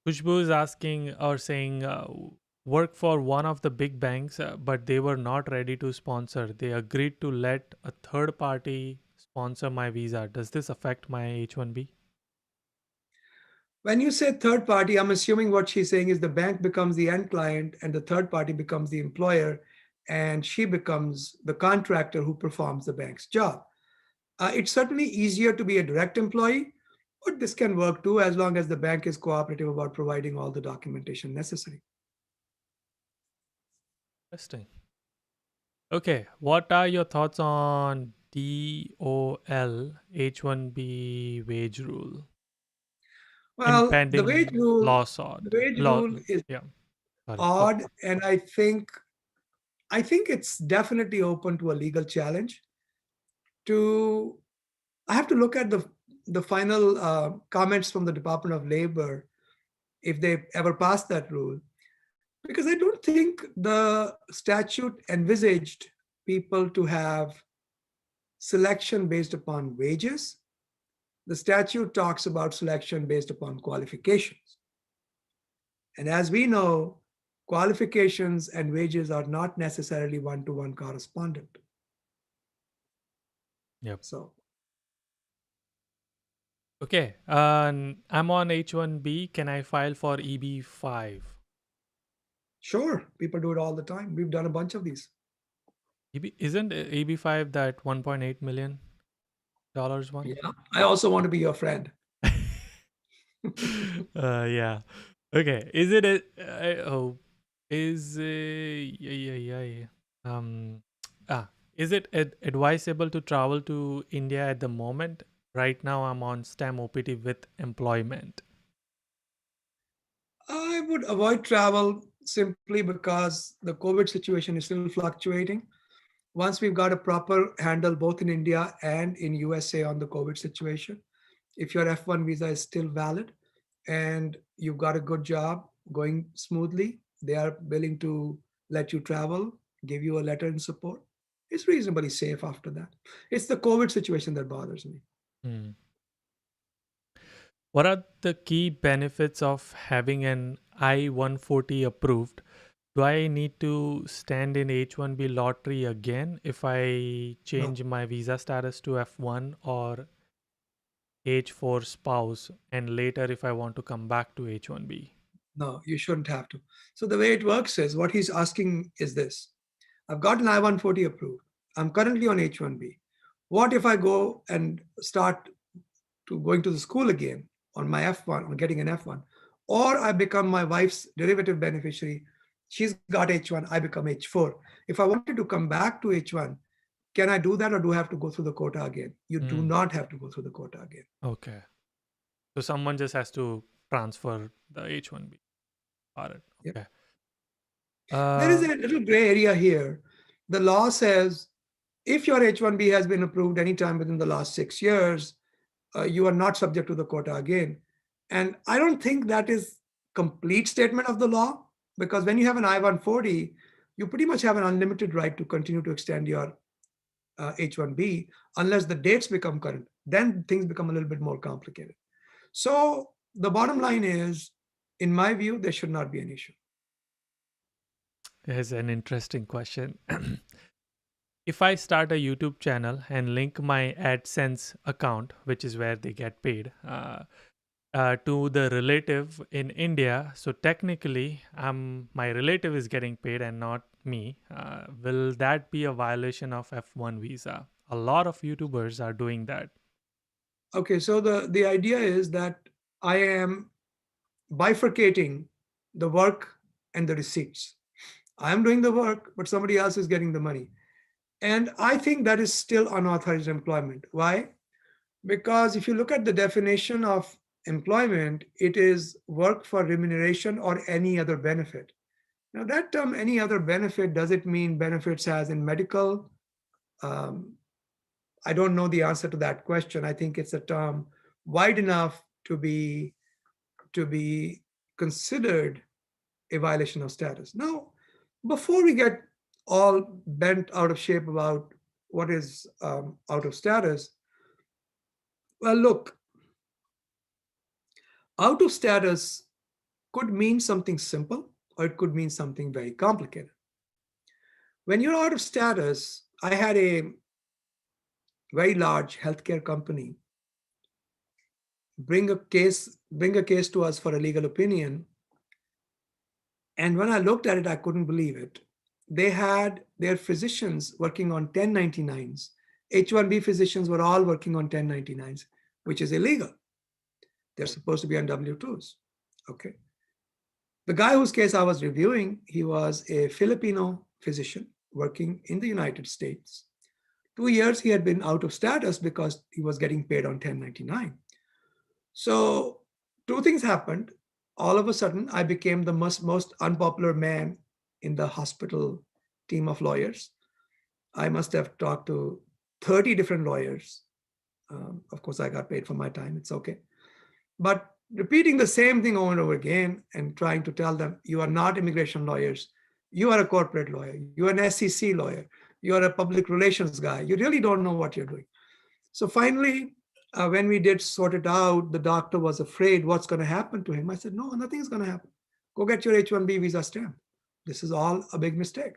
Kushbu is asking or saying, work for one of the big banks, but they were not ready to sponsor. They agreed to let a third party sponsor my visa. Does this affect my H1B? When you say third party, I'm assuming what she's saying is the bank becomes the end client and the third party becomes the employer, and she becomes the contractor who performs the bank's job. It's certainly easier to be a direct employee, but this can work too as long as the bank is cooperative about providing all the documentation necessary. Interesting. Okay, what are your thoughts on DOL H1B wage rule? Well, Impending the wage law. rule is Yeah, sorry. Go. odd, and I think it's definitely open to a legal challenge. To I have to look at the final comments from the Department of Labor if they ever pass that rule, because I don't think the statute envisaged people to have selection based upon wages. The statute talks about selection based upon qualifications. And as we know, qualifications and wages are not necessarily one to one correspondent. Yep. So, Okay, I'm on H1B. Can I file for EB5? sure, people do it all the time. We've done a bunch of these. Isn't EB5 that $1.8 million one? Yeah. I also want to be your friend. Yeah. Okay. Is it a, oh, is yeah, yeah, yeah, yeah. Um is it advisable to travel to India at the moment? Right now I'm on STEM OPT with employment. I would avoid travel simply because the COVID situation is still fluctuating. Once we've got a proper handle both in India and in USA on the COVID situation, if your F1 visa is still valid and you've got a good job going smoothly, they are willing to let you travel, give you a letter in support. It's reasonably safe after that. It's the COVID situation that bothers me. Hmm. What are the key benefits of having an I-140 approved? Do I need to stand in H1B lottery again if I No, change my visa status to F1 or H4 spouse and later if I want to come back to H1B? no, you shouldn't have to. So the way it works is what he's asking is this. I've got an I-140 approved. I'm currently on H1B. What if I go and start to going to the school again on my F1, on getting an F1, or I become my wife's derivative beneficiary? She's got H1, I become H4. If I wanted to come back to H1, can I do that or do I have to go through the quota again? You do Hmm. not have to go through the quota again. Okay. So someone just has to transfer the H1B. Got it. Yep. Okay. There is Uh, a little gray area here. The law says if your H1B has been approved anytime within the last 6 years, you are not subject to the quota again. And I don't think that is complete statement of the law, because when you have an I-140, you pretty much have an unlimited right to continue to extend your H1B unless the dates become current. Then things become a little bit more complicated. So the bottom line is, in my view, there should not be an issue. here's an interesting question. If I start a YouTube channel and link my AdSense account, which is where they get paid, to the relative in India, so technically, my relative is getting paid and not me. Will that be a violation of F1 visa? A lot of YouTubers are doing that. Okay, so the idea is that I am bifurcating the work and the receipts. I am doing the work, but somebody else is getting the money. And I think that is still unauthorized employment. Why? Because if you look at the definition of employment, it is work for remuneration or any other benefit. Now, that term, any other benefit, does it mean benefits as in medical? Um, I don't know the answer to that question. I think it's a term wide enough to be considered a violation of status. Now, before we get all bent out of shape about what is out of status, well, look, out of status could mean something simple or it could mean something very complicated. When you're out of status, I had a very large healthcare company bring a case to us for a legal opinion, and when I looked at it, I couldn't believe it. they had their physicians working on 1099s. H1B physicians were all working on 1099s, which is illegal. They're supposed to be on W2s. Okay. The guy whose case I was reviewing, he was a Filipino physician working in the United States. 2 years he had been out of status because he was getting paid on 1099. So, two things happened. All of a sudden, I became the most unpopular man in the hospital team of lawyers. I must have talked to 30 different lawyers. Of course, I got paid for my time. It's okay. But repeating the same thing over and over again and trying to tell them, you are not immigration lawyers. You are a corporate lawyer. You are an SEC lawyer. You are a public relations guy. You really don't know what you're doing. So finally, when we did sort it out, the doctor was afraid what's going to happen to him. I said, no, nothing is going to happen. Go get your H1B visa stamp. This is all a big mistake.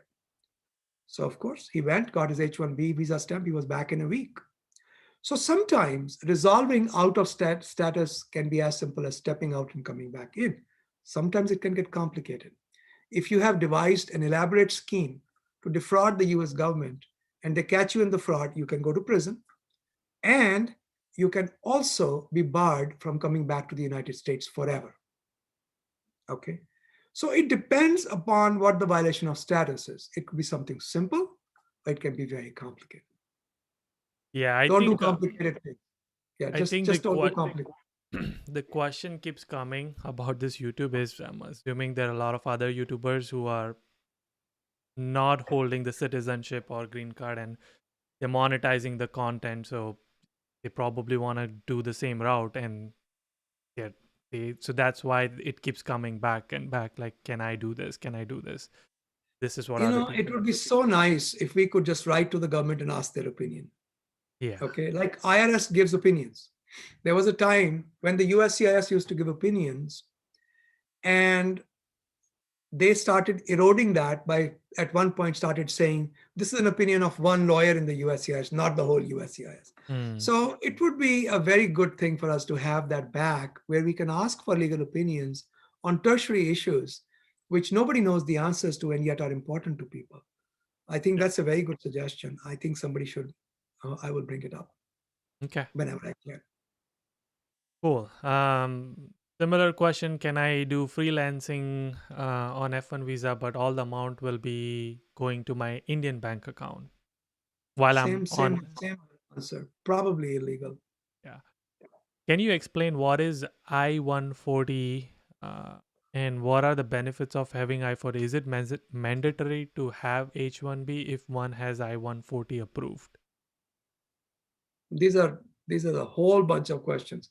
So, of course, he went, got his H1B visa stamp. He was back in a week. So sometimes resolving out of status can be as simple as stepping out and coming back in. Sometimes it can get complicated. If you have devised an elaborate scheme to defraud the US government and they catch you in the fraud, you can go to prison and you can also be barred from coming back to the United States forever. Okay. So it depends upon what the violation of status is. It could be something simple, or it can be very complicated. Yeah, I Don't do think complicated things. Yeah, I think just don't do complicated. the question keeps coming about this YouTube is I'm assuming there are a lot of other YouTubers who are not holding the citizenship or green card and they're monetizing the content, so they probably want to do the same route and yeah, so that's why it keeps coming back and back. Like, can I do this? Can I do this? This is what You other know, it people would do. be so nice if we could just write to the government and ask their opinion. Yeah. Okay, like IRS gives opinions. There was a time when the USCIS used to give opinions, and they started eroding that by at one point started saying this is an opinion of one lawyer in the USCIS, not the whole USCIS. Mm. So it would be a very good thing for us to have that back where we can ask for legal opinions on tertiary issues which nobody knows the answers to and yet are important to people. I think Yeah. that's a very good suggestion. I think somebody should, I will bring it up Okay. whenever I can. Cool. Similar question: can I do freelancing on F1 visa, but all the amount will be going to my Indian bank account while I'm Same, on? same answer. Probably illegal. Yeah. Can you explain what is I-140 uh, and what are the benefits of having I-40? Is it mandatory to have H-1B if one has I-140 approved? These are these are the whole bunch of questions.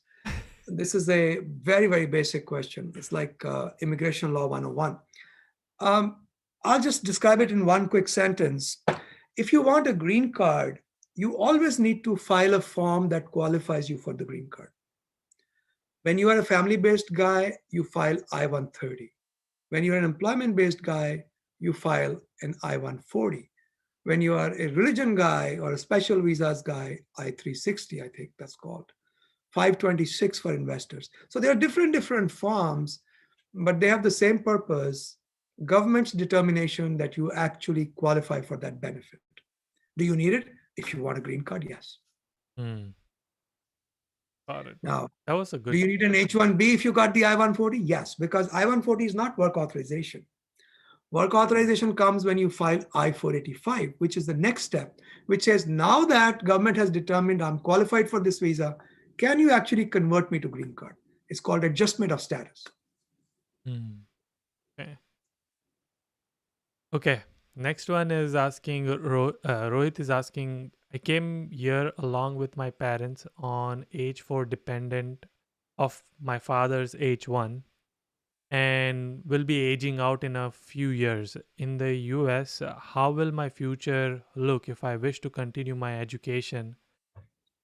This is a very, very basic question. It's like immigration law 101. Um, I'll just describe it in one quick sentence. If you want a green card, you always need to file a form that qualifies you for the green card. When you are a family based guy, you file I 130. When you're an employment based guy, you file an I 140. When you are a religion guy or a special visas guy, I 360, I think that's called. 526 for investors. So there are different forms, but they have the same purpose, government's determination that you actually qualify for that benefit. Do you need it? If you want a green card, yes. Hmm. Got it. Now, That was a do good. you need an H1B if you got the I-140? Yes, because I-140 is not work authorization. Work authorization comes when you file I-485, which is the next step, which says now that government has determined I'm qualified for this visa, can you actually convert me to green card? It's called adjustment of status. Hmm. Okay. Okay. Next one is asking, Rohit is asking, I came here along with my parents on H4 dependent of my father's H1 and will be aging out in a few years. In the US, how will my future look if I wish to continue my education?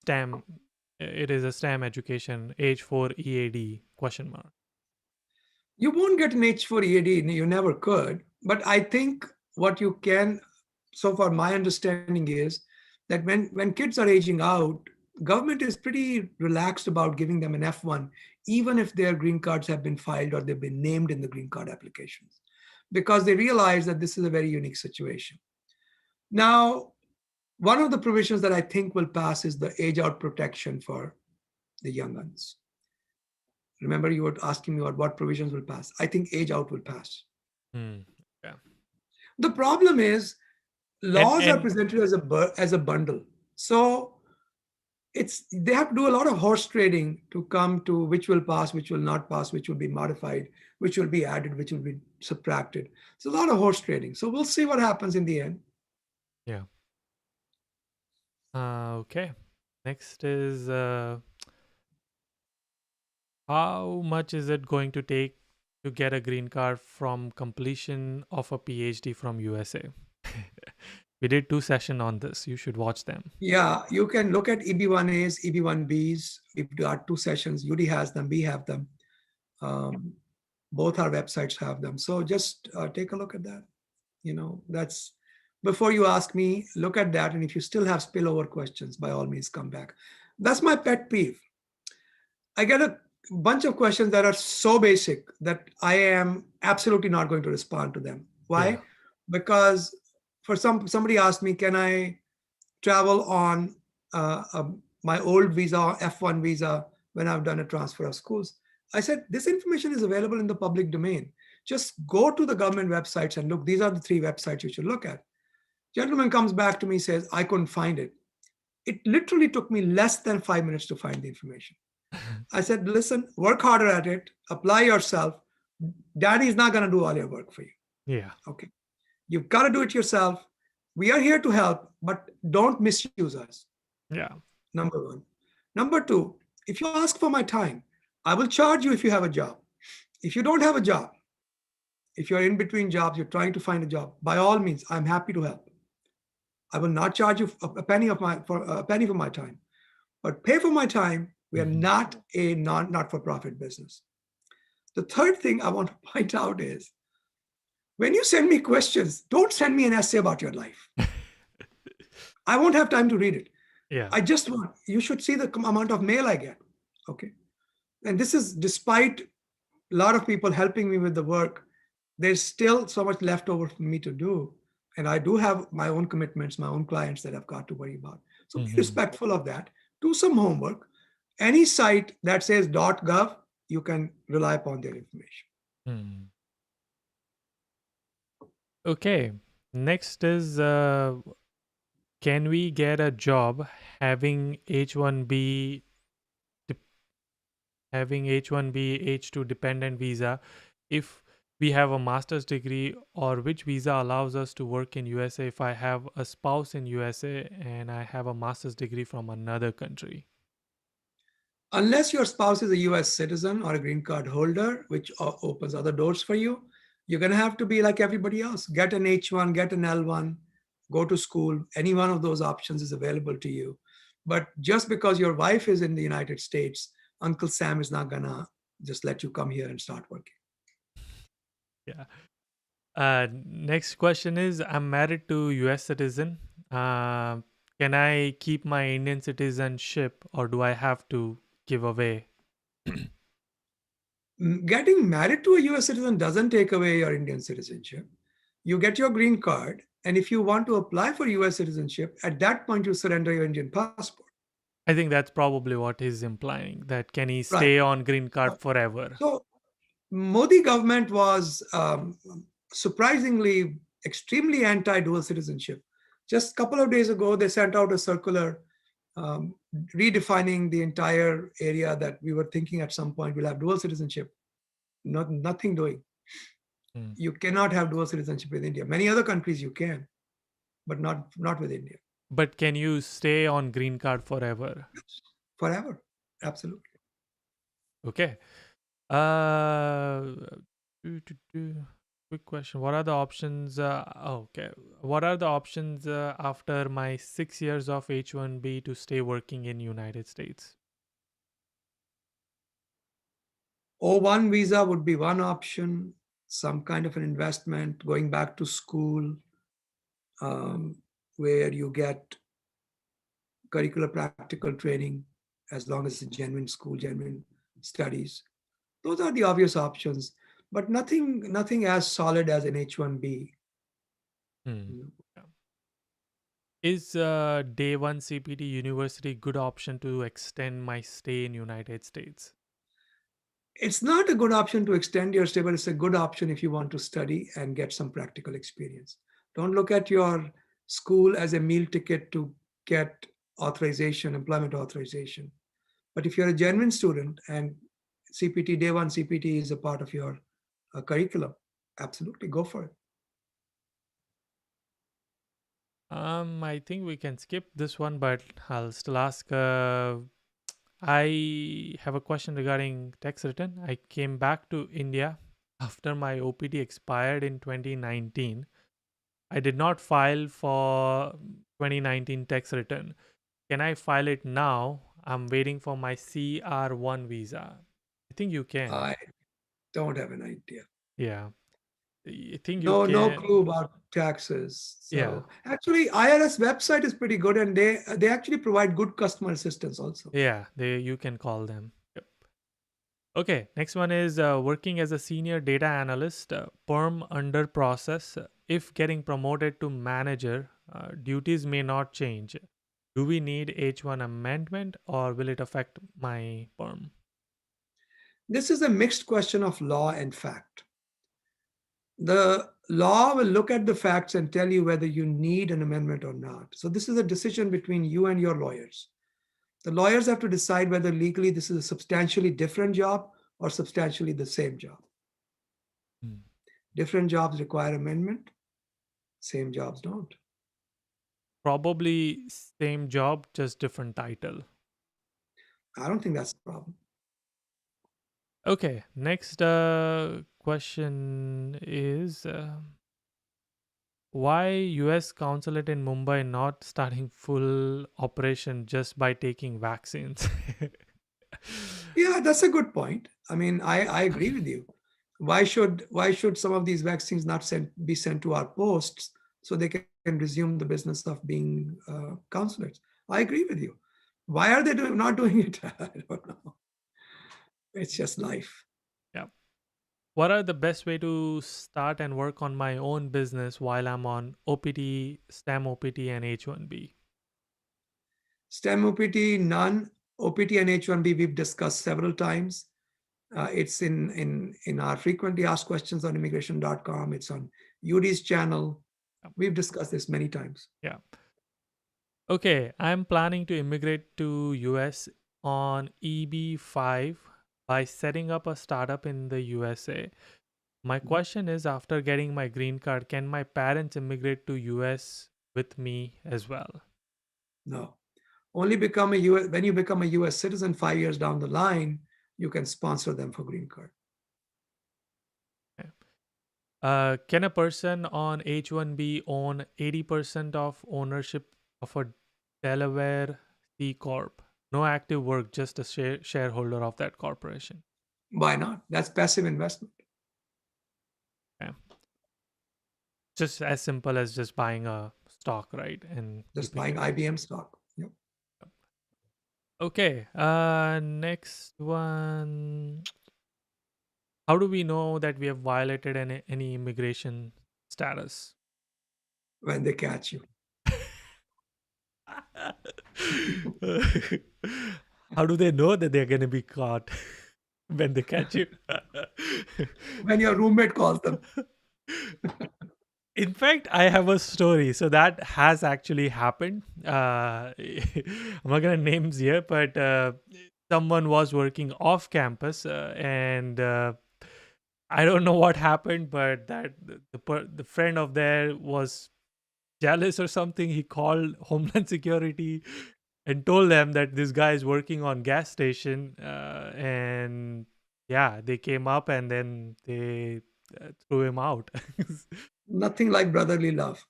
STEM, it is a STEM education, H4 EAD, question mark. You won't get an H4 EAD, you never could. But I think what you can, so far my understanding is that when kids are aging out, government is pretty relaxed about giving them an F1, even if their green cards have been filed or they've been named in the green card applications. because they realize that this is a very unique situation. Now, one of the provisions that I think will pass is the age out protection for the young ones. Remember, you were asking me about what provisions will pass. I think age out will pass. Hmm. Yeah. The problem is laws are And presented as a bundle. So they have to do a lot of horse trading to come to which will pass, which will not pass, which will be modified, which will be added, which will be subtracted. It's a lot of horse trading. So we'll see what happens in the end. yeah. Okay. Next is how much is it going to take to get a green card from completion of a PhD from USA? We did 2 sessions on this. You should watch them. Yeah, you can look at EB1As, EB1Bs. We've got 2 sessions. Yudi has them, we have them. Um, both our websites have them. So just take a look at that. That's before you ask me, look at that. And if you still have spillover questions, by all means, come back. That's my pet peeve. I get a bunch of questions that are so basic that I am absolutely not going to respond to them. Yeah. Why? Because for somebody asked me, can I travel on my old visa, F1 visa, when I've done a transfer of schools? I said, this information is available in the public domain. Just go to the government websites and look. These are the 3 websites you should look at. Gentleman comes back to me, says, I couldn't find it. It literally took me less than 5 minutes to find the information. I said, listen, work harder at it, apply yourself. Daddy's not going to do all your work for you. Yeah. Okay. You've got to do it yourself. We are here to help, but don't misuse us. Yeah. Number 1. Number 2, if you ask for my time, I will charge you if you have a job. If you don't have a job, if you're in between jobs, you're trying to find a job, by all means, I'm happy to help. I will not charge you a penny for my time, but pay for my time. We are not a not-for-profit business. The third thing I want to point out is when you send me questions, don't send me an essay about your life. I won't have time to read it. Yeah. You should see the amount of mail I get. Okay. And this is despite a lot of people helping me with the work, there's still so much left over for me to do. And I do have my own commitments, my own clients that I've got to worry about. So be respectful of that. Do some homework. Any site that says .gov, you can rely upon their information. Okay. Next is can we get a job having H1B having H1B H2 dependent visa if we have a master's degree, or which visa allows us to work in USA if I have a spouse in USA and I have a master's degree from another country? Unless your spouse is a US citizen or a green card holder, which opens other doors for you, you're going to have to be like everybody else. Get an H1, get an L1, go to school. Any one of those options is available to you. But just because your wife is in the United States, Uncle Sam is not going to just let you come here and start working. Yeah. Next question is, I'm married to US citizen. Can I keep my Indian citizenship or do I have to give away? Getting married to a US citizen doesn't take away your Indian citizenship. You get your green card, and if you want to apply for US citizenship, at that point you surrender your Indian passport. I think that's probably what he's implying, that can he Right. stay on green card forever? So Modi government was surprisingly extremely anti-dual citizenship. Just a couple of days ago, they sent out a circular redefining the entire area that we were thinking at some point we'll have dual citizenship. Nothing doing. You cannot have dual citizenship with India. Many other countries you can, but not with India. But can you stay on green card forever? Forever, absolutely. Okay. Quick question. What are the options? Okay. What are the options after my 6 years of H1B to stay working in United States? O1 visa would be one option, some kind of an investment, going back to school, where you get curricular practical training, as long as it's a genuine school, genuine studies. Those are the obvious options. but nothing as solid as an H1B. Hmm. You know. Yeah. Is day one CPT university good option to extend my stay in United States? It's not a good option to extend your stay, but it's a good option if you want to study and get some practical experience. Don't look at your school as a meal ticket to get authorization, employment authorization. But if you're a genuine student and CPT, day one CPT is a part of your curriculum, absolutely go for it. I think we can skip this one, but I'll still ask. I have a question regarding tax return. I came back to India after my OPT expired in 2019. I did not file for 2019 tax return. Can I file it now? I'm waiting for my CR1 visa. I think you can. I don't have an idea. Yeah. I think you No can. clue about taxes. Yeah. So actually, IRS website is pretty good, and they actually provide good customer assistance also. Yeah. They you can call them. Yep. Okay, next one is working as a senior data analyst, perm under process. If getting promoted to manager, duties may not change. Do we need H1 amendment or will it affect my perm? This is a mixed question of law and fact. The law will look at the facts and tell you whether you need an amendment or not. So this is a decision between you and your lawyers. The lawyers have to decide whether legally this is a substantially different job or substantially the same job. Hmm. Different jobs require amendment, same jobs don't. Probably same job, just different title. I don't think that's the problem. Okay, next question is why US consulate in Mumbai not starting full operation just by taking vaccines? Yeah, that's a good point. I mean, I agree with you. Why should some of these vaccines not be sent to our posts so they can resume the business of being consulates? I agree with you. Why are they not doing it? I don't know. It's just life. Yeah. What are the best way to start and work on my own business while I'm on OPT, STEM OPT, and H1B? STEM OPT, none. OPT and H1B we've discussed several times. It's in our frequently asked questions on immigration.com. It's on Yudi's channel. Yeah. We've discussed this many times. Yeah. Okay, I'm planning to immigrate to US on EB5 by setting up a startup in the USA. My question is after getting my green card, can my parents immigrate to US with me as well? No. Only become a US when you become a US citizen 5 years down the line, you can sponsor them for green card. Okay. Can a person on H1B own 80% of ownership of a Delaware C Corp? No active work, just a shareholder of that corporation. Why not? That's passive investment. Okay. Just as simple as just buying a stock, right? And Just keeping buying it. IBM stock. Yep. Okay. Next one. How do we know that we have violated any immigration status? When they catch you. How do they know that they're going to be caught when they catch you? When your roommate calls them. In fact, I have a story. So that has actually happened. I'm not going to names here, but someone was working off campus and I don't know what happened, but that the friend of there was jealous or something. He called Homeland Security and told them that this guy is working on gas station, and yeah, they came up and then they threw him out. Nothing like brotherly love.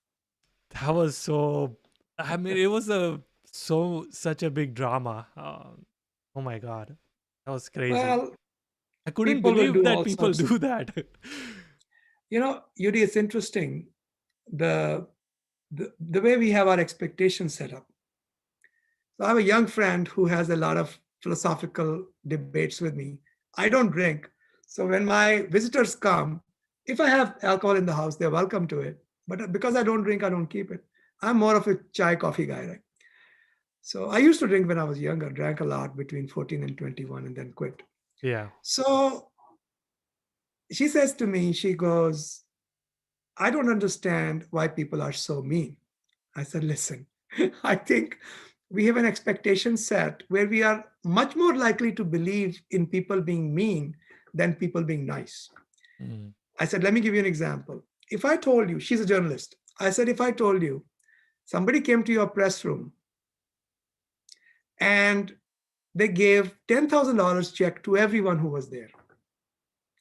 That was so. I mean, it was a such a big drama. Oh my god, that was crazy. Well, I couldn't people will believe do that all people sorts of. do that. Yudi, it's interesting. The, the way we have our expectations set up. So I have a young friend who has a lot of philosophical debates with me. I don't drink, So when my visitors come, if I have alcohol in the house, they're welcome to it. But because I don't drink, I don't keep it. I'm more of a chai coffee guy, right? So I used to drink when I was younger, drank a lot between 14 and 21 and then quit. Yeah. So she says to me, she goes, I don't understand why people are so mean. I said, listen, I think we have an expectation set where we are much more likely to believe in people being mean than people being nice. Mm. I said, let me give you an example. If I told you, she's a journalist. I said, if I told you somebody came to your press room and they gave $10,000 check to everyone who was there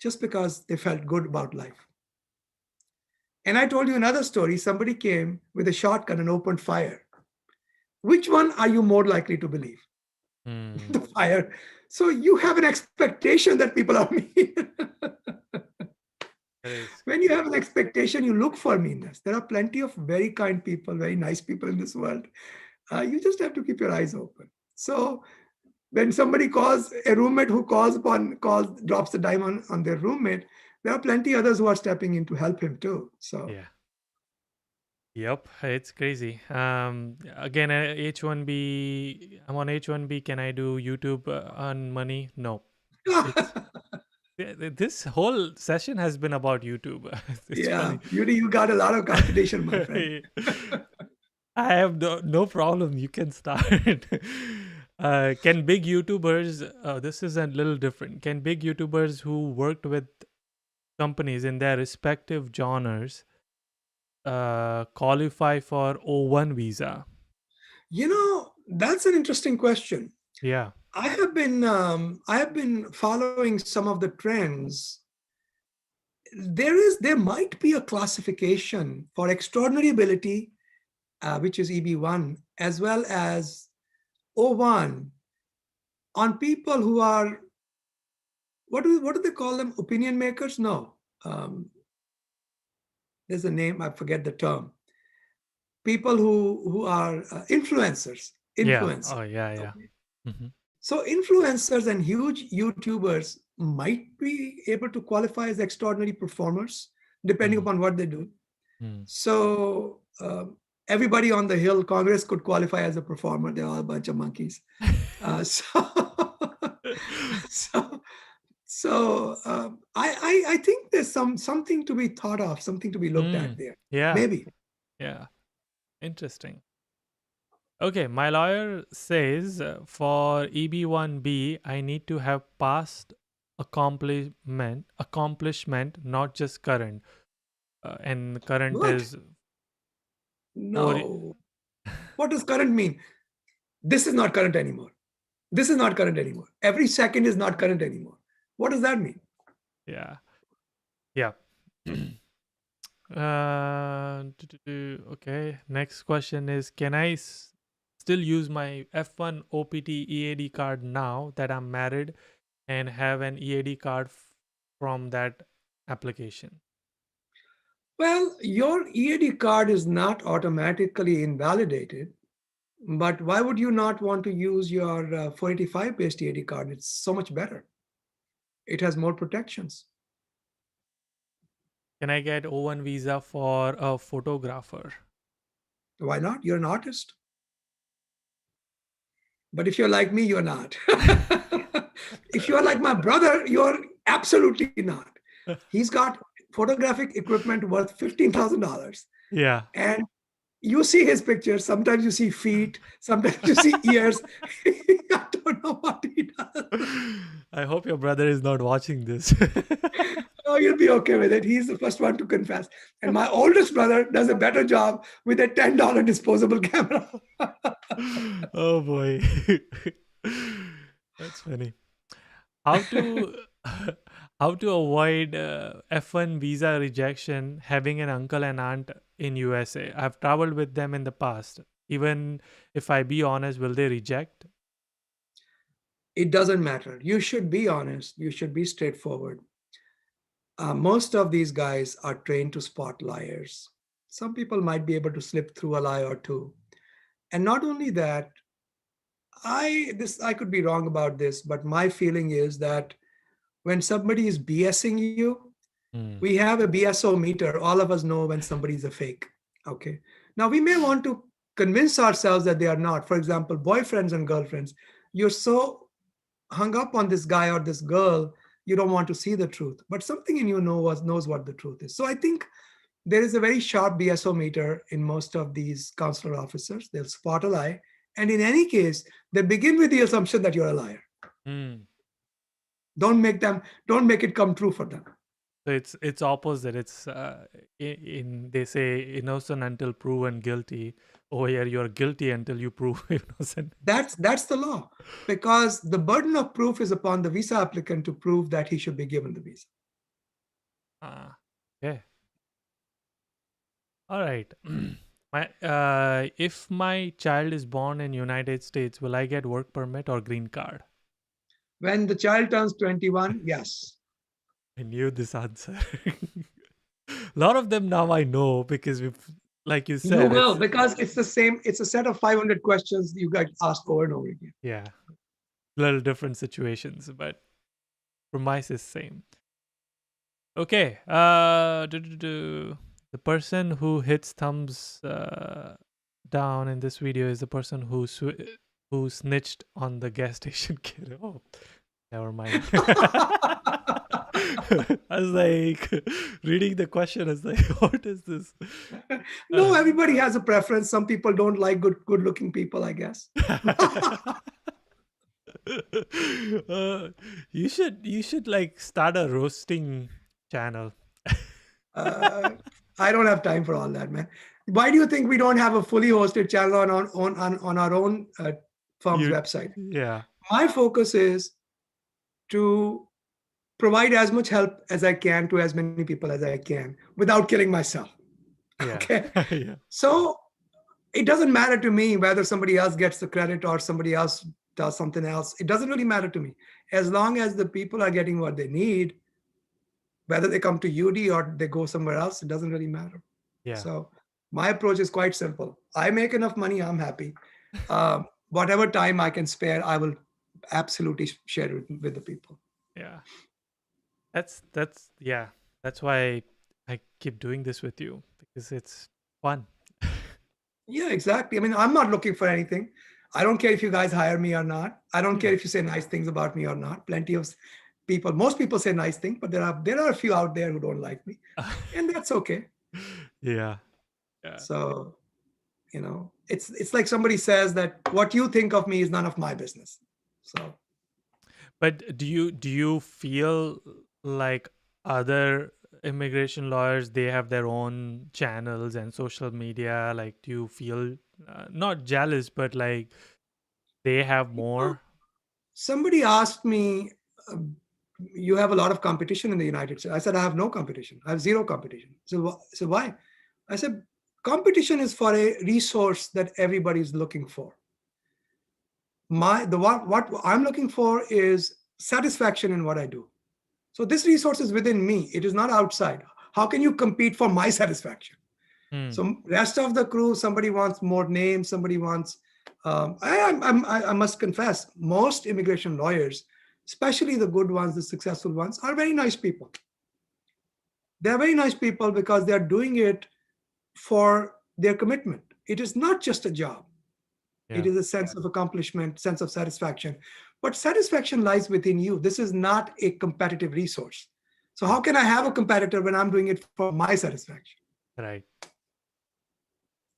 just because they felt good about life. And I told you another story. Somebody came with a shotgun and opened fire. Which one are you more likely to believe? Mm. The fire. So you have an expectation that people are mean. That is. When you have an expectation, you look for meanness. There are plenty of very kind people, very nice people in this world. You just have to keep your eyes open. So when somebody calls a roommate who drops the dime on their roommate, there are plenty others who are stepping in to help him too. So Yeah. Yep, it's crazy. Again, H1B. I'm on H1B. Can I do YouTube on money? No. It's this whole session has been about YouTube. It's yeah, funny. Yudi, you got a lot of competition, my friend. I have no problem. You can start. Can big YouTubers? This is a little different. Can big YouTubers who worked with companies in their respective genres qualify for O1 visa? That's an interesting question. Yeah. I have been following some of the trends. There might be a classification for extraordinary ability, which is EB1, as well as O1 on people who are what do they call them? Opinion makers? No, um, there's a name, I forget the term. People who are influencers. Yeah. Influencers. Oh, yeah, yeah. Okay. Hmm. So influencers and huge YouTubers might be able to qualify as extraordinary performers, depending Mm. upon what they do. Mm. So everybody on the Hill, Congress could qualify as a performer. They're all a bunch of monkeys. So, so, I think there's something to be thought of, something to be looked at Mm. there. Yeah. Maybe. Yeah. Interesting. Okay, my lawyer says for EB1B, I need to have past accomplishment, not just current. And current What? is 4. No. What does current mean? This is not current anymore. This is not current anymore. Every second is not current anymore. What does that mean? Yeah. Yeah. Okay. Next question is, can I still use my F1 OPT EAD card now that I'm married and have an EAD card from that application? Well, your EAD card is not automatically invalidated, but why would you not want to use your 485 based EAD card? It's so much better. It has more protections. Can I get O1 visa for a photographer? Why not? You're an artist. But if you're like me, you're not. If you're like my brother, you're absolutely not. He's got photographic equipment worth $15,000. Yeah. And you see his pictures. Sometimes you see feet, sometimes you see ears. I don't know what he does. I hope your brother is not watching this. Oh, you'll be okay with it. He's the first one to confess. And my oldest brother does a better job with a $10 disposable camera. Oh boy. That's funny. How to how to avoid F1 visa rejection having an uncle and aunt in USA? I've traveled with them in the past. Even if I be honest, will they reject? It doesn't matter. You should be honest. You should be straightforward. Most of these guys are trained to spot liars. Some people might be able to slip through a lie or two. And not only that, I could be wrong about this, but my feeling is that When somebody is BSing you, Hmm. we have a BSO meter. All of us know when somebody is a fake. Okay. Now we may want to convince ourselves that they are not. For example, boyfriends and girlfriends. You're so hung up on this guy or this girl, you don't want to see the truth. But something in you knows what the truth is. So I think there is a very sharp BSO meter in most of these consular officers. They'll spot a lie. And in any case, they begin with the assumption that you're a liar. Hmm. Don't make it come true for them. So it's opposite. It's in they say innocent until proven guilty. Oh yeah, you're guilty until you prove innocent. That's the law, because the burden of proof is upon the visa applicant to prove that he should be given the visa. Okay. All right. My if my child is born in United States, will I get work permit or green card? When the child turns 21, yes. I knew this answer. A lot of them now I know because we've, like you You said, will, it's because it's the same, it's a set of 500 questions you got asked over and over again. yeah, little different situations, but premise is same. Okay. The person who hits thumbs down in this video is the person who snitched on the gas station kid. Oh, never mind. I was like reading the question. I was like, what is this? No, everybody has a preference. Some people don't like good looking people, I guess. You should like start a roasting channel. I don't have time for all that, man. Why do you think we don't have a fully hosted channel on our own firm's You website? yeah. My focus is to provide as much help as I can to as many people as I can without killing myself. Yeah. Okay. Yeah. So it doesn't matter to me whether somebody else gets the credit or somebody else does something else. It doesn't really matter to me. As long as the people are getting what they need, whether they come to Yudi or they go somewhere else, it doesn't really matter. Yeah. So my approach is quite simple. I make enough money, I'm happy. Whatever time I can spare, I will absolutely share it with the people. Yeah. That's yeah. That's why I keep doing this with you because it's fun. Yeah, exactly. I mean, I'm not looking for anything. I don't care if you guys hire me or not. I don't care Yeah. if you say nice things about me or not. Plenty of people, most people say nice things, but there are a few out there who don't like me, and that's okay. Yeah. Yeah. So, it's like somebody says that what you think of me is none of my business. So But do you feel like other immigration lawyers they have their own channels and social media? Like, do you feel not jealous, but like they have more? somebody asked me, um, you have a lot of competition in the United States. I said, I have no competition. I have zero competition. So why? I said, competition is for a resource that everybody is looking for. What I'm looking for is satisfaction in what I do. So this resource is within me. It is not outside. How can you compete for my satisfaction? Hmm. So rest of the crew, somebody wants more names, somebody wants. I must confess, most immigration lawyers, especially the good ones, the successful ones, are very nice people. They're very nice people because they're doing it for their commitment. It is not just a job. It Yeah. is a sense of accomplishment, sense of satisfaction. But satisfaction lies within you. This is not a competitive resource. So Yeah. how can I have a competitor when I'm doing it for my satisfaction? Right.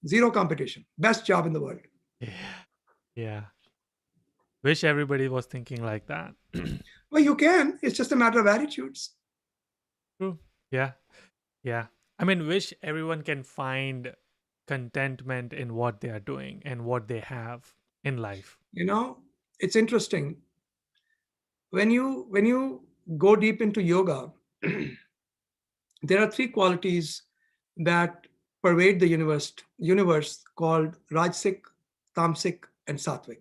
Zero competition. Best job in the world. Yeah. Yeah. Wish everybody was thinking like that. Well, you can. It's just a matter of attitudes. True. Yeah. Yeah. I mean, wish everyone can find contentment in what they are doing and what they have in life. You know, it's interesting. When you go deep into yoga, there are three qualities that pervade the universe called Rajsic, Tamsic, and Sattvic.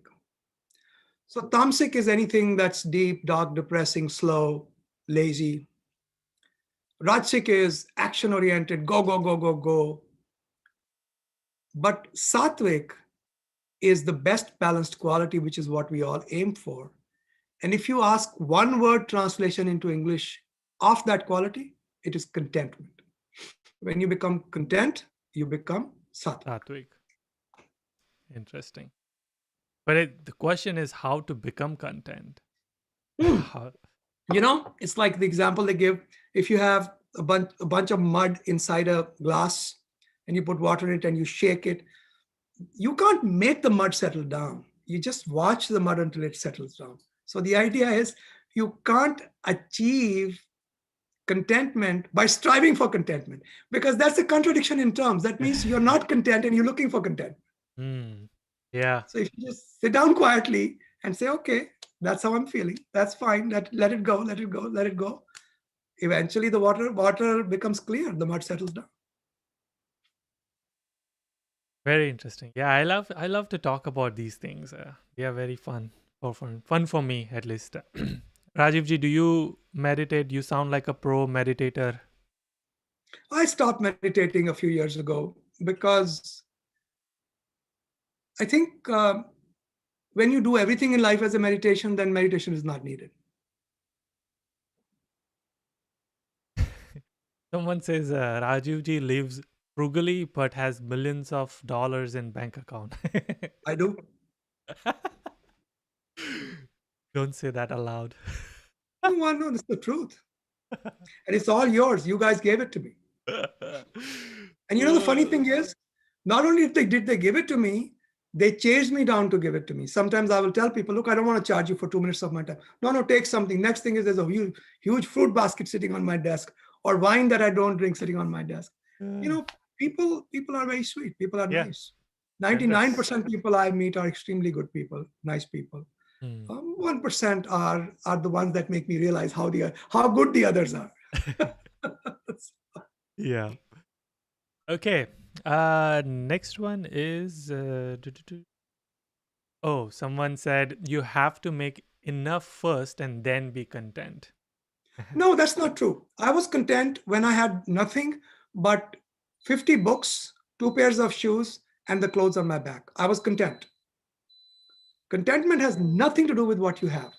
So tamasic is anything that's deep, dark, depressing, slow, lazy. Rajsic is action oriented, go, go, go, go, go. But sattvic is the best balanced quality, which is what we all aim for. And if you ask one word translation into English of that quality, it is contentment. When you become content, you become sattvic. Satwik. Interesting. But the question is how to become content. Hmm. How, It's like the example they give. If you have a bunch of mud inside a glass and you put water in it and you shake it, you can't make the mud settle down. You just watch the mud until it settles down. So the idea is you can't achieve contentment by striving for contentment, because that's a contradiction in terms. That means you're not content and you're looking for contentment. Hmm. Yeah. So if you just sit down quietly and say, okay, that's how I'm feeling, that's fine, let it go, let it go, let it go. Eventually the water becomes clear, the mud settles down. Very interesting. Yeah, I love to talk about these things. They are very fun for me at least. Rajivji, do you meditate? You sound like a pro meditator. I stopped meditating a few years ago because I think when you do everything in life as a meditation, then meditation is not needed. Someone says Rajivji lives frugally but has millions of dollars in bank account. I do. Don't say that aloud. No, that's the truth. And it's all yours. You guys gave it to me. And the funny thing is, not only did they give it to me, they chased me down to give it to me. Sometimes I will tell people, look, I don't want to charge you for 2 minutes of my time. No, take something. Next thing is there's a huge fruit basket sitting on my desk, or wine that I don't drink sitting on my desk. You know, people are very sweet. People are Yeah, nice. generous. 99% people I meet are extremely good people, nice people. Hmm. 1% are the ones that make me realize how good the others are. Yeah. Okay. Next one is oh, someone said you have to make enough first and then be content. No, that's not true. I was content when I had nothing but 50 books, two pairs of shoes, and the clothes on my back. I was content. Contentment has nothing to do with what you have.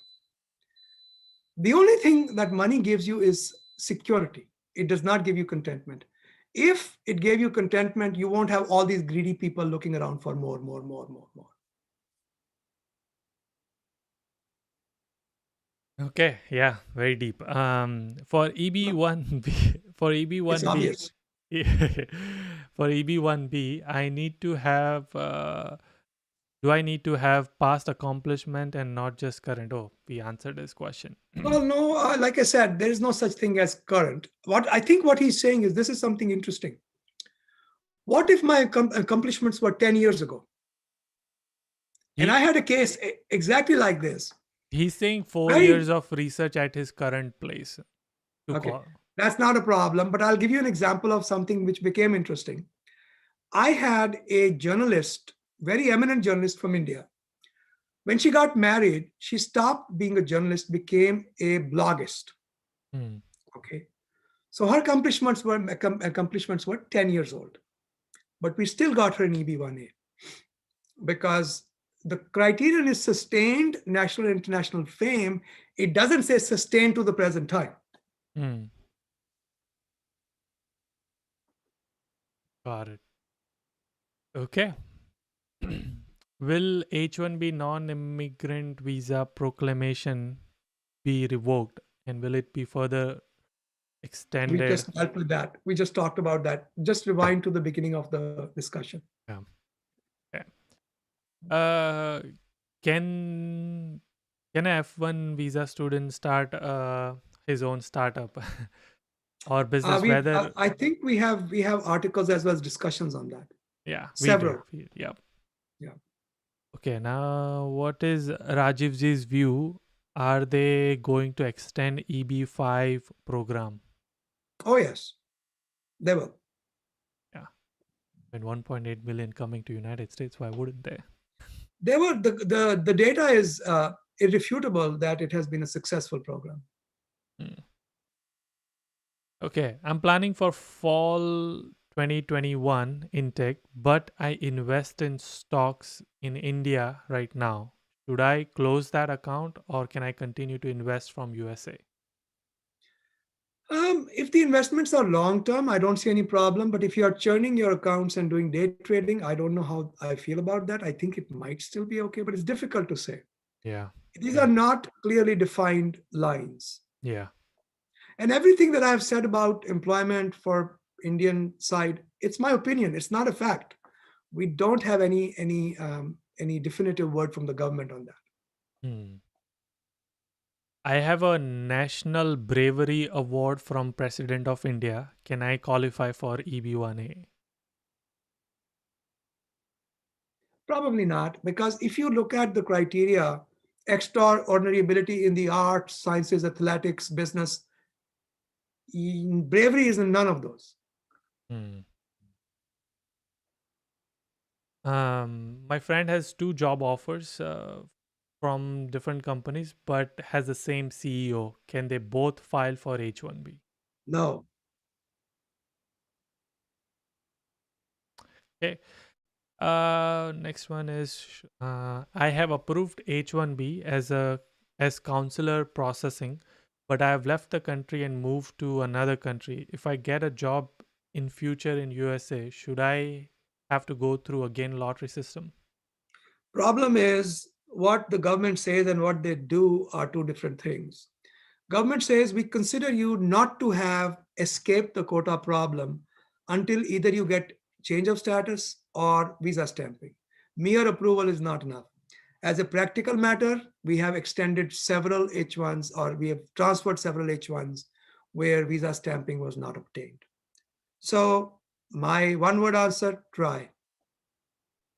The only thing that money gives you is security. It does not give you contentment. If it gave you contentment, you won't have all these greedy people looking around for more, more, more, more, more. Okay, yeah, very deep. For EB1B, for It's EB1B, obvious. for EB1B, I need to have. Do I need to have past accomplishment and not just current? Oh, we answered this question. Well, no, like I said, there is no such thing as current. What he's saying is this is something interesting. What if my accomplishments were 10 years ago? And He I had a case exactly like this. he's saying 4 years Very, of research at his current place to okay, call. that's not a problem, but I'll give you an example of something which became interesting. I had a journalist, very eminent journalist from India. When she got married, she stopped being a journalist, became a bloggist. Hmm. Okay. So her accomplishments were 10 years old, but we still got her an EB1A because the criterion is sustained national and international fame. It doesn't say sustained to the present time. Hmm. Got it. Okay. Will H1B non-immigrant visa proclamation be revoked, and will it be further We extended? just dealt with that. We just talked about that. Just rewind to the beginning of the discussion. Yeah. Okay. Uh, can can a F1 visa student start his own startup or business? Whether I think we have articles as well as discussions on that. yeah, we do. Several. Yeah. Yeah. Okay. Now, what is Rajivji's view? Are they going to extend EB5 program? Oh yes, they will. Yeah. And 1.8 million coming to United States, why wouldn't they? They were the data is irrefutable that it has been a successful program. Hmm. Okay, I'm planning for fall 2021 intake, but I invest in stocks in India right now. Should I close that account or can I continue to invest from USA? If the investments are long term, I don't see any problem. But if you are churning your accounts and doing day trading, I don't know how I feel about that. I think it might still be okay, but it's difficult to say. Yeah. These are Yeah. not clearly defined lines. Yeah. And everything that I've said about employment for Indian side, it's my opinion. It's not a fact. We don't have any definitive word from the government on that. Hmm. I have a National Bravery Award from President of India. Can I qualify for EB1A? Probably not, because if you look at the criteria, extraordinary ability in the arts, sciences, athletics, business, bravery is in none of those. Hmm. My friend has two job offers from different companies, but has the same CEO. Can they both file for H1B? No. Okay. Next one is I have approved H1B as counselor processing, but I have left the country and moved to another country. If I get a job in future in USA, should I have to go through again lottery system? Problem is what the government says and what they do are two different things. Government says we consider you not to have escaped the quota problem until either you get change of status or visa stamping. Mere approval is not enough. As a practical matter, we have extended several H1s or we have transferred several H1s where visa stamping was not obtained. So, my one word answer try.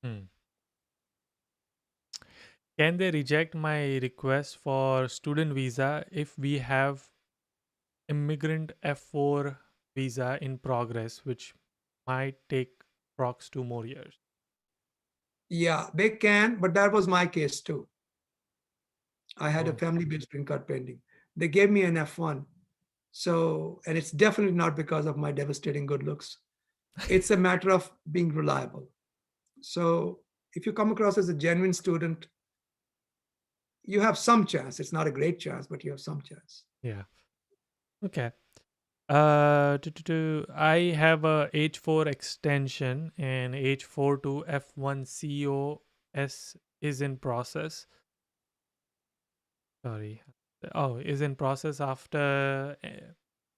Hmm. Can they reject my request for student visa if we have immigrant F4 visa in progress, which might take prox 2 more years? Yeah, they can, but that was my case too. I had a Oh, family based green card pending. They gave me an F1. So, and it's definitely not because of my devastating good looks. It's a matter of being reliable. So, if you come across as a genuine student, you have some chance. It's not a great chance, but you have some chance. yeah. Okay. I have a H4 extension and H4 to F1 COS is in process. Sorry. Oh, is in process after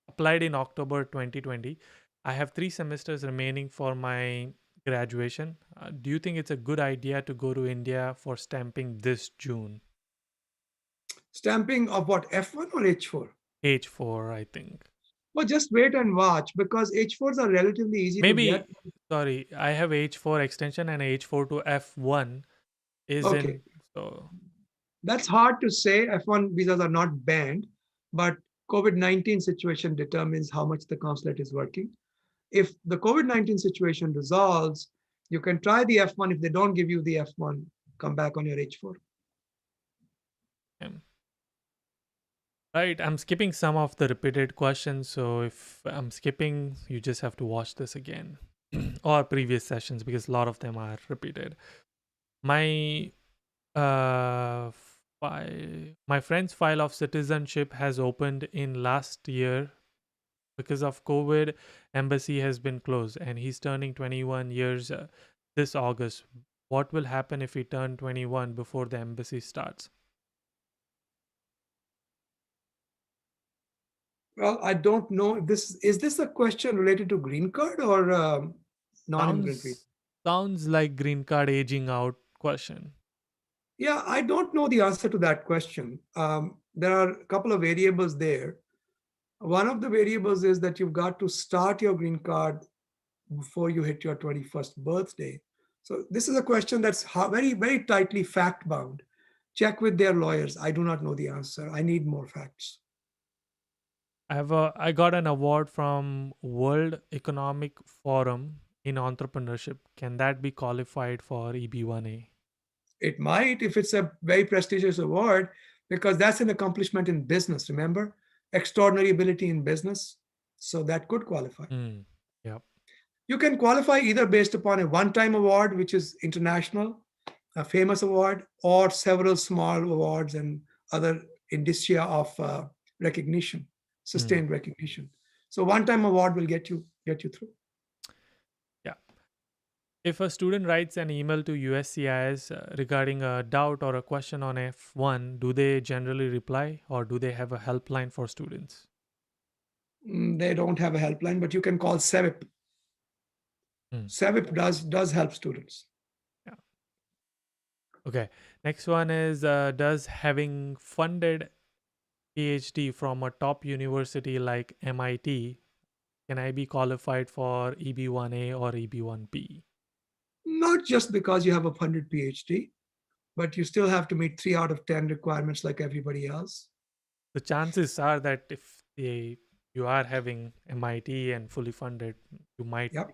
applied in October 2020. I have 3 semesters remaining for my graduation. Do you think it's a good idea to go to India for stamping this June? Stamping of what, F1 or H4? H4, I think. Well, just wait and watch because H4s are relatively easy to get. Maybe, sorry, I have H4 extension and H4 to F1 is Okay, in. So, that's hard to say. F1 visas are not banned, but COVID-19 situation determines how much the consulate is working. If the COVID-19 situation resolves, you can try the F1. If they don't give you the F1, come back on your H4. um, right, I'm skipping some of the repeated questions. So, if I'm skipping, you just have to watch this again or previous sessions because a lot of them are repeated. My my friend's file of citizenship has opened in last year because of COVID. Embassy has been closed, and he's turning 21 years this August. What will happen if he turn 21 before the embassy starts? Well, I don't know if this is this a question related to green card or non-immigrant visa. Sounds like green card aging out question. Yeah, I don't know the answer to that question. There are a couple of variables there. One of the variables is that you've got to start your green card before you hit your 21st birthday. So this is a question that's very, very tightly fact bound. Check with their lawyers. I do not know the answer. I need more facts. I got an award from World Economic Forum in entrepreneurship. Can that be qualified for EB1A? It might if it's a very prestigious award, because that's an accomplishment in business, remember? Extraordinary ability in business. So that could qualify. Mm. Yep. You can qualify either based upon a one time award, which is international, a famous award or several small awards and other indicia of recognition, Hmm. sustained recognition. So one-time award will get you through. Yeah. If a student writes an email to USCIS regarding a doubt or a question on F1, do they generally reply or do they have a helpline for students? They don't have a helpline, but you can call SEVIP. Hmm. SEVIP does help students. Yeah. Okay. Next one is does having funded PhD from a top university like MIT, can I be qualified for EB1A or EB1B? Not just because you have a funded PhD, but you still have to meet 3 out of 10 requirements like everybody else. The chances are that if you are having MIT and fully funded, you might Yep,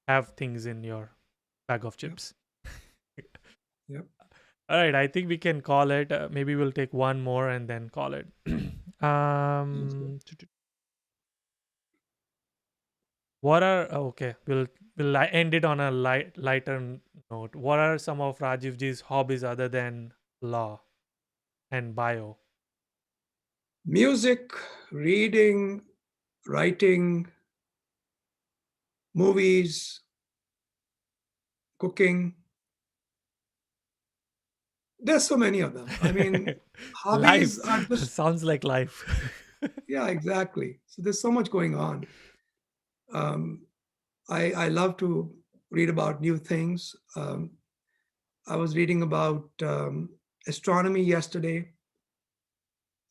have things in your bag of yep, chips. yep. All right, I think we can call it. Maybe we'll take one more and then call it. Sounds good. um, what are okay? We'll end it on a lighter note. What are some of Rajivji's hobbies other than law and bio? Music, reading, writing, movies, cooking. There's so many of them. I mean, hobbies Life are just, sounds like life. yeah, exactly. So there's so much going on. Um, I love to read about new things. I was reading about astronomy yesterday.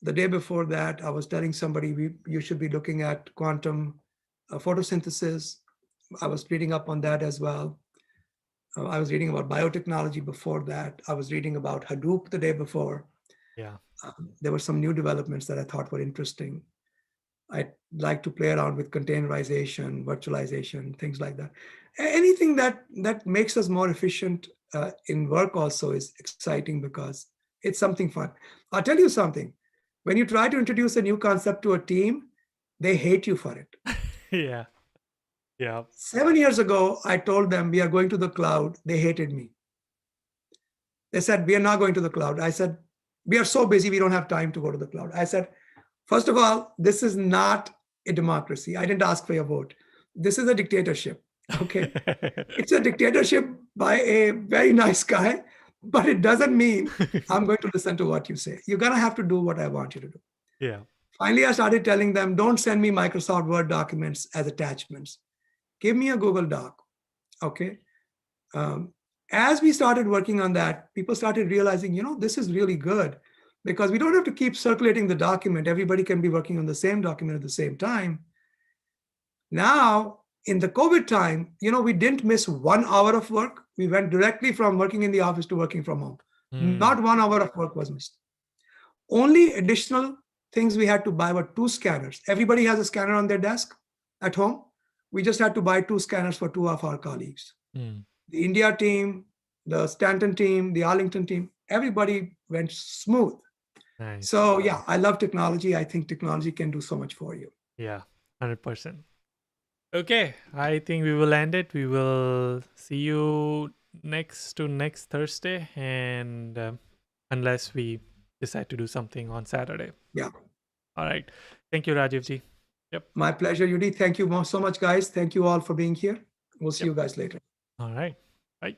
The day before that, I was telling somebody you should be looking at quantum photosynthesis. I was reading up on that as well. I was reading about biotechnology before that. I was reading about Hadoop the day before. Yeah. There were some new developments that I thought were interesting. I like to play around with containerization, virtualization, things like that. Anything that makes us more efficient in work also is exciting because it's something fun. I'll tell you something. When you try to introduce a new concept to a team, they hate you for it. Yeah. Yeah. 7 years ago, I told them we are going to the cloud. They hated me. They said, we are not going to the cloud. I said, we are so busy, we don't have time to go to the cloud. I said, first of all, this is not a democracy. I didn't ask for your vote. This is a dictatorship. Okay. It's a dictatorship by a very nice guy, but it doesn't mean I'm going to listen to what you say. You're going to have to do what I want you to do. Yeah. Finally, I started telling them, don't send me Microsoft Word documents as attachments. Give me a Google Doc. Okay. Um, as we started working on that, people started realizing, this is really good because we don't have to keep circulating the document. Everybody can be working on the same document at the same time. Now, in the COVID time, we didn't miss 1 hour of work. We went directly from working in the office to working from home. Hmm. Not 1 hour of work was missed. Only additional things we had to buy were 2 scanners. Everybody has a scanner on their desk at home. We just had to buy 2 scanners for 2 of our colleagues. Hmm. The India team, the Stanton team, the Arlington team, everybody went smooth. Nice. So yeah, I love technology. I think technology can do so much for you. Yeah. 100%. Okay, I think we will end it. We will see you next Thursday, and unless we decide to do something on Saturday. Yeah. All right. Thank you, Rajivji. Yep. My pleasure, Yudi. Thank you so much, guys. Thank you all for being here. We'll see Yep. you guys later. All right. Bye.